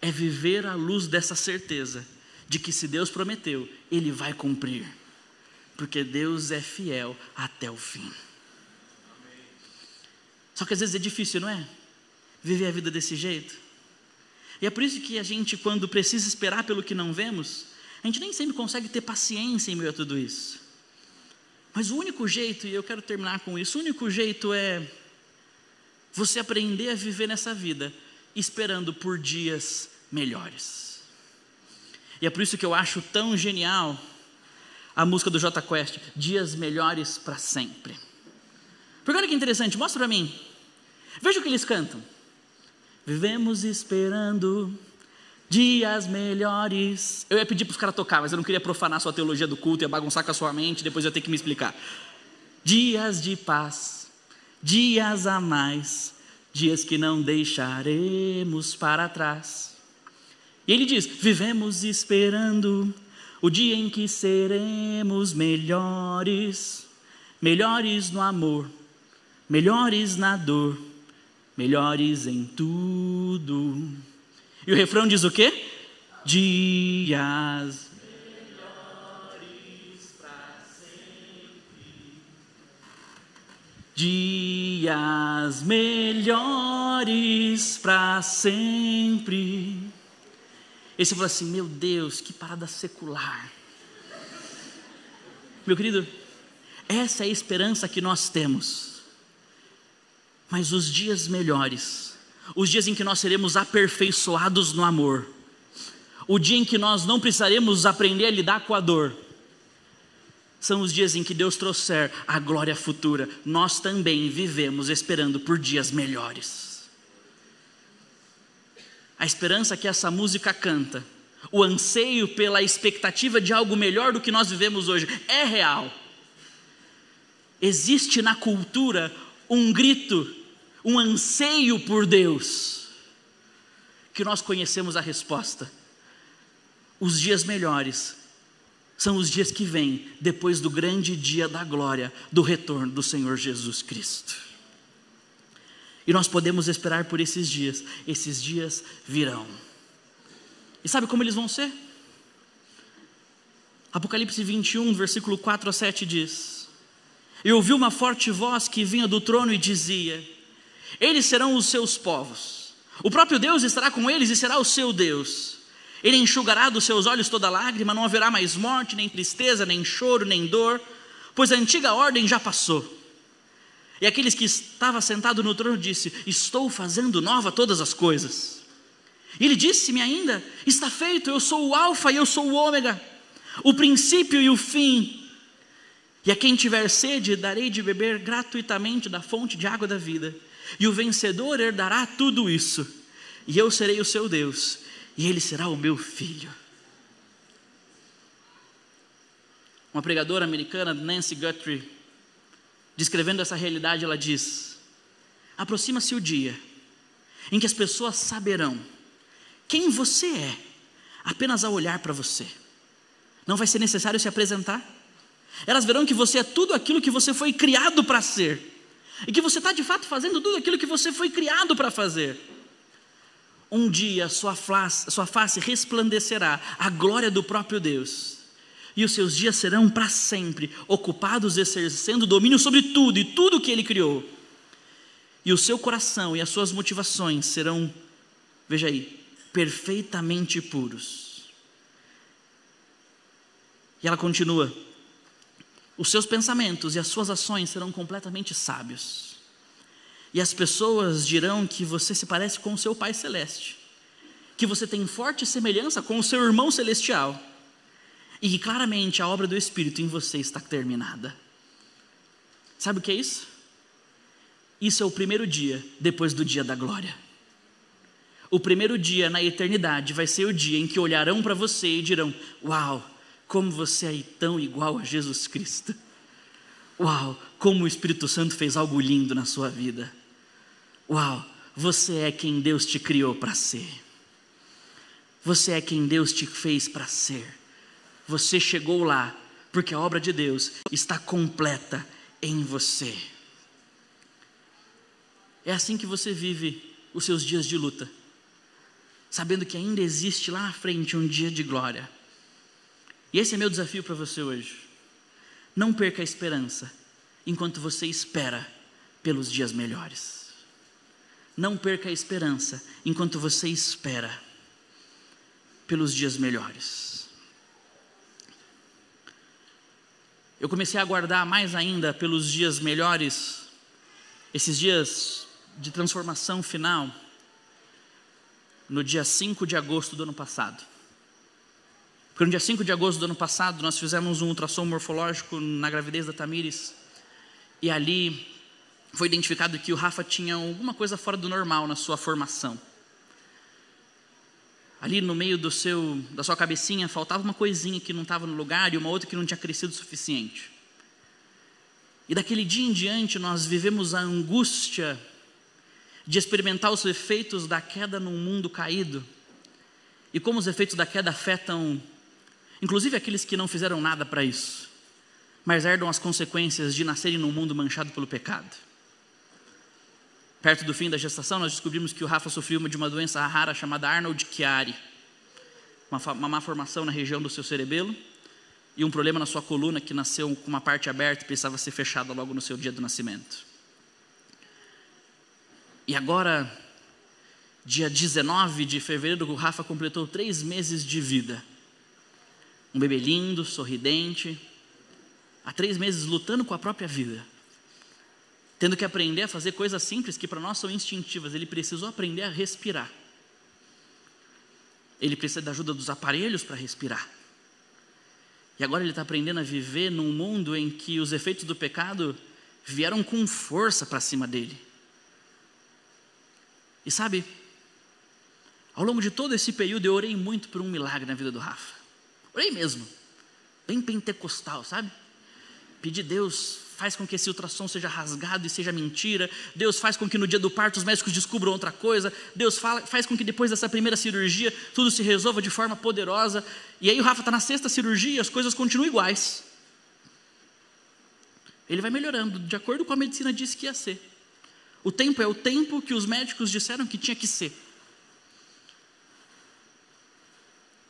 Speaker 1: é viver à luz dessa certeza, de que se Deus prometeu, Ele vai cumprir, porque Deus é fiel até o fim. Só que às vezes é difícil, não é? Viver a vida desse jeito. E é por isso que a gente, quando precisa esperar pelo que não vemos, a gente nem sempre consegue ter paciência em meio a tudo isso. Mas o único jeito, e eu quero terminar com isso, o único jeito é você aprender a viver nessa vida, esperando por dias melhores. E é por isso que eu acho tão genial a música do Jota Quest, Dias Melhores para Sempre. Porque olha que interessante, mostra para mim. Veja o que eles cantam. Vivemos esperando dias melhores. Eu ia pedir para os caras tocar, mas eu não queria profanar sua teologia do culto, ia bagunçar com a sua mente, depois eu ia ter que me explicar. Dias de paz, dias a mais, dias que não deixaremos para trás. E ele diz, vivemos esperando o dia em que seremos melhores, melhores no amor, melhores na dor, melhores em tudo. E o refrão diz o quê? Dias melhores para sempre. Dias melhores para sempre. E você fala assim, meu Deus, que parada secular. Meu querido, essa é a esperança que nós temos. Mas os dias melhores, os dias em que nós seremos aperfeiçoados no amor, o dia em que nós não precisaremos aprender a lidar com a dor, são os dias em que Deus trouxer a glória futura. Nós também vivemos esperando por dias melhores. A esperança que essa música canta, o anseio pela expectativa de algo melhor do que nós vivemos hoje, é real. Existe na cultura um grito, um anseio por Deus, que nós conhecemos a resposta. Os dias melhores são os dias que vêm depois do grande dia da glória, do retorno do Senhor Jesus Cristo. E nós podemos esperar por esses dias virão. E sabe como eles vão ser? Apocalipse 21, versículo 4 a 7 diz: Eu ouvi uma forte voz que vinha do trono e dizia: Eles serão os seus povos, o próprio Deus estará com eles e será o seu Deus. Ele enxugará dos seus olhos toda lágrima, não haverá mais morte, nem tristeza, nem choro, nem dor, pois a antiga ordem já passou. E aqueles que estavam sentados no trono disse: Estou fazendo nova todas as coisas. E ele disse-me ainda: Está feito, eu sou o alfa e eu sou o ômega, o princípio e o fim. E a quem tiver sede darei de beber gratuitamente da fonte de água da vida. E o vencedor herdará tudo isso. E eu serei o seu Deus, e ele será o meu filho. Uma pregadora americana, Nancy Guthrie, descrevendo essa realidade, ela diz: aproxima-se o dia em que as pessoas saberão quem você é, apenas ao olhar para você. Não vai ser necessário se apresentar. Elas verão que você é tudo aquilo que você foi criado para ser, e que você está de fato fazendo tudo aquilo que você foi criado para fazer. Um dia a sua face resplandecerá a glória do próprio Deus, e os seus dias serão para sempre ocupados exercendo domínio sobre tudo e tudo que Ele criou. E o seu coração e as suas motivações serão, veja aí, perfeitamente puros. E ela continua: os seus pensamentos e as suas ações serão completamente sábios. E as pessoas dirão que você se parece com o seu Pai Celeste, que você tem forte semelhança com o seu irmão celestial, e que claramente a obra do Espírito em você está terminada. Sabe o que é isso? Isso é o primeiro dia depois do dia da glória. O primeiro dia na eternidade vai ser o dia em que olharão para você e dirão: uau, como você é tão igual a Jesus Cristo. Uau, como o Espírito Santo fez algo lindo na sua vida. Uau, você é quem Deus te criou para ser. Você é quem Deus te fez para ser. Você chegou lá porque a obra de Deus está completa em você. É assim que você vive os seus dias de luta, sabendo que ainda existe lá na frente um dia de glória. E esse é meu desafio para você hoje. Não perca a esperança enquanto você espera pelos dias melhores. Não perca a esperança enquanto você espera pelos dias melhores. Eu comecei a aguardar mais ainda pelos dias melhores, esses dias de transformação final, no dia 5 de agosto do ano passado. Porque no dia 5 de agosto do ano passado, nós fizemos um ultrassom morfológico na gravidez da Tamires, e ali foi identificado que o Rafa tinha alguma coisa fora do normal na sua formação. Ali no meio da sua cabecinha faltava uma coisinha que não estava no lugar e uma outra que não tinha crescido o suficiente. E daquele dia em diante nós vivemos a angústia de experimentar os efeitos da queda num mundo caído, e como os efeitos da queda afetam inclusive aqueles que não fizeram nada para isso, mas herdam as consequências de nascerem num mundo manchado pelo pecado. Perto do fim da gestação, nós descobrimos que o Rafa sofreu de uma doença rara chamada Arnold-Chiari, uma má formação na região do seu cerebelo e um problema na sua coluna que nasceu com uma parte aberta e precisava ser fechada logo no seu dia do nascimento. E agora, dia 19 de fevereiro, o Rafa completou 3 meses de vida. Um bebê lindo, sorridente, há 3 meses lutando com a própria vida, tendo que aprender a fazer coisas simples que para nós são instintivas. Ele precisou aprender a respirar. Ele precisa da ajuda dos aparelhos para respirar. E agora ele está aprendendo a viver num mundo em que os efeitos do pecado vieram com força para cima dele. E sabe, ao longo de todo esse período eu orei muito por um milagre na vida do Rafa. Orei mesmo, bem pentecostal, sabe? Pedi: Deus, faz com que esse ultrassom seja rasgado e seja mentira. Deus, faz com que no dia do parto os médicos descubram outra coisa. Deus, faz com que depois dessa primeira cirurgia tudo se resolva de forma poderosa. E aí o Rafa está na 6ª cirurgia e as coisas continuam iguais. Ele vai melhorando de acordo com a medicina disse que ia ser. O tempo é o tempo que os médicos disseram que tinha que ser.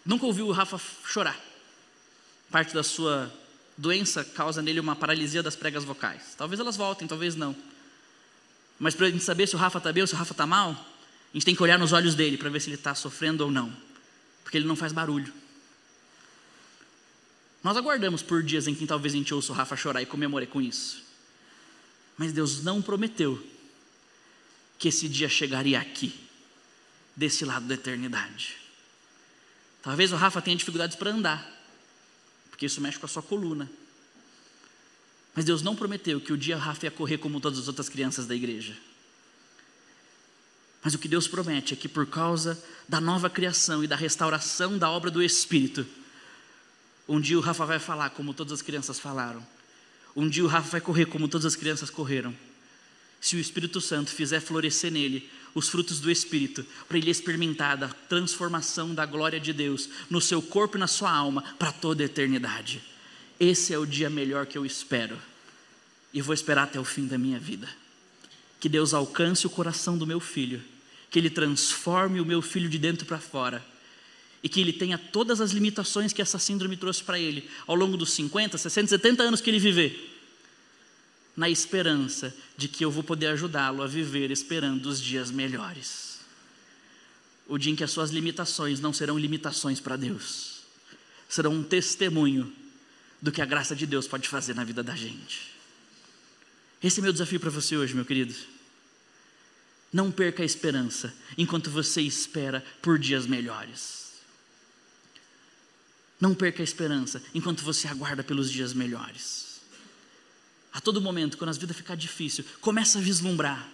Speaker 1: Nunca ouviu o Rafa chorar. Parte da sua doença causa nele uma paralisia das pregas vocais. Talvez elas voltem, talvez não. Mas para a gente saber se o Rafa está bem ou se o Rafa está mal, a gente tem que olhar nos olhos dele para ver se ele está sofrendo ou não. Porque ele não faz barulho. Nós aguardamos por dias em que talvez a gente ouça o Rafa chorar e comemore com isso. Mas Deus não prometeu que esse dia chegaria aqui, desse lado da eternidade. Talvez o Rafa tenha dificuldades para andar, porque isso mexe com a sua coluna. Mas Deus não prometeu que o dia o Rafa ia correr como todas as outras crianças da igreja. Mas o que Deus promete é que por causa da nova criação e da restauração da obra do Espírito, um dia o Rafa vai falar como todas as crianças falaram. Um dia o Rafa vai correr como todas as crianças correram. Se o Espírito Santo fizer florescer nele os frutos do Espírito, para ele experimentar da transformação da glória de Deus no seu corpo e na sua alma para toda a eternidade. Esse é o dia melhor que eu espero, e vou esperar até o fim da minha vida. Que Deus alcance o coração do meu filho que Ele transforme o meu filho de dentro para fora, e que ele tenha todas as limitações que essa síndrome trouxe para ele, ao longo dos 50, 60, 70 anos que ele viver, na esperança de que eu vou poder ajudá-lo a viver esperando os dias melhores. O dia em que as suas limitações não serão limitações para Deus, serão um testemunho do que a graça de Deus pode fazer na vida da gente. Esse é meu desafio para você hoje, meu querido. Não perca a esperança enquanto você espera por dias melhores. Não perca a esperança enquanto você aguarda pelos dias melhores. A todo momento, quando a vida ficar difícil, começa a vislumbrar,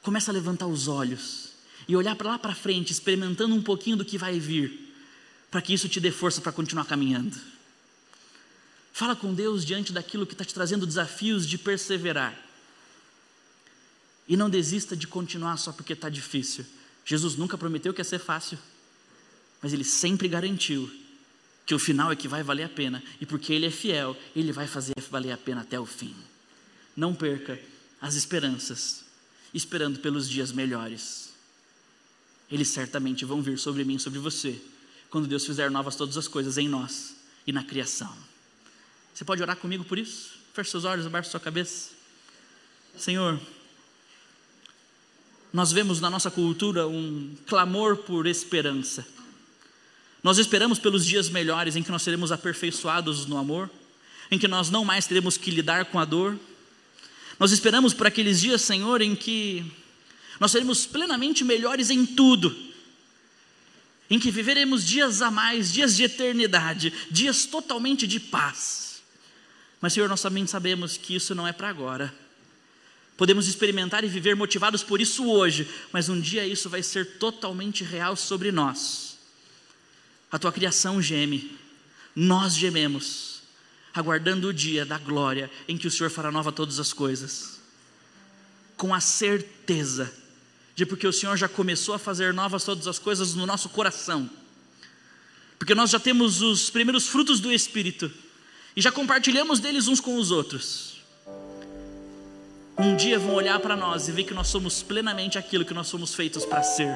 Speaker 1: começa a levantar os olhos e olhar para lá para frente, experimentando um pouquinho do que vai vir, para que isso te dê força para continuar caminhando. Fala com Deus diante daquilo que está te trazendo desafios de perseverar. E não desista de continuar só porque está difícil. Jesus nunca prometeu que ia ser fácil, mas Ele sempre garantiu que o final é que vai valer a pena, e porque Ele é fiel, Ele vai fazer valer a pena até o fim. Não perca as esperanças, esperando pelos dias melhores. Eles certamente vão vir sobre mim, sobre você, quando Deus fizer novas todas as coisas em nós e na criação. Você pode orar comigo por isso? Feche seus olhos, abaixe sua cabeça. Senhor, nós vemos na nossa cultura um clamor por esperança. Nós esperamos pelos dias melhores em que nós seremos aperfeiçoados no amor, em que nós não mais teremos que lidar com a dor. Nós esperamos por aqueles dias, Senhor, em que nós seremos plenamente melhores em tudo, em que viveremos dias a mais, dias de eternidade, dias totalmente de paz. Mas, Senhor, nós também sabemos que isso não é para agora. Podemos experimentar e viver motivados por isso hoje, mas um dia isso vai ser totalmente real sobre nós. A tua criação geme, nós gememos, aguardando o dia da glória em que o Senhor fará nova todas as coisas, com a certeza de porque o Senhor já começou a fazer novas todas as coisas no nosso coração, porque nós já temos os primeiros frutos do Espírito e já compartilhamos deles uns com os outros. Um dia vão olhar para nós e ver que nós somos plenamente aquilo que nós somos feitos para ser,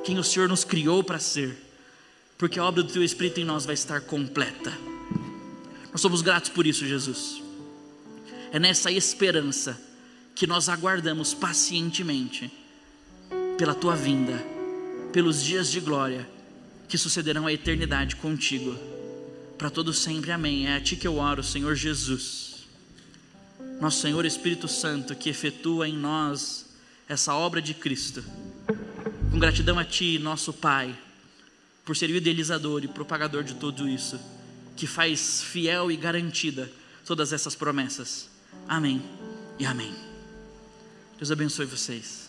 Speaker 1: quem o Senhor nos criou para ser, porque a obra do Teu Espírito em nós vai estar completa. Nós somos gratos por isso, Jesus. É nessa esperança que nós aguardamos pacientemente pela Tua vinda, pelos dias de glória que sucederão a eternidade contigo, para todo sempre, amém. É a Ti que eu oro, Senhor Jesus, nosso Senhor Espírito Santo, que efetua em nós essa obra de Cristo. Com gratidão a Ti, nosso Pai, por ser o idealizador e propagador de tudo isso, que faz fiel e garantida todas essas promessas. Amém e amém. Deus abençoe vocês.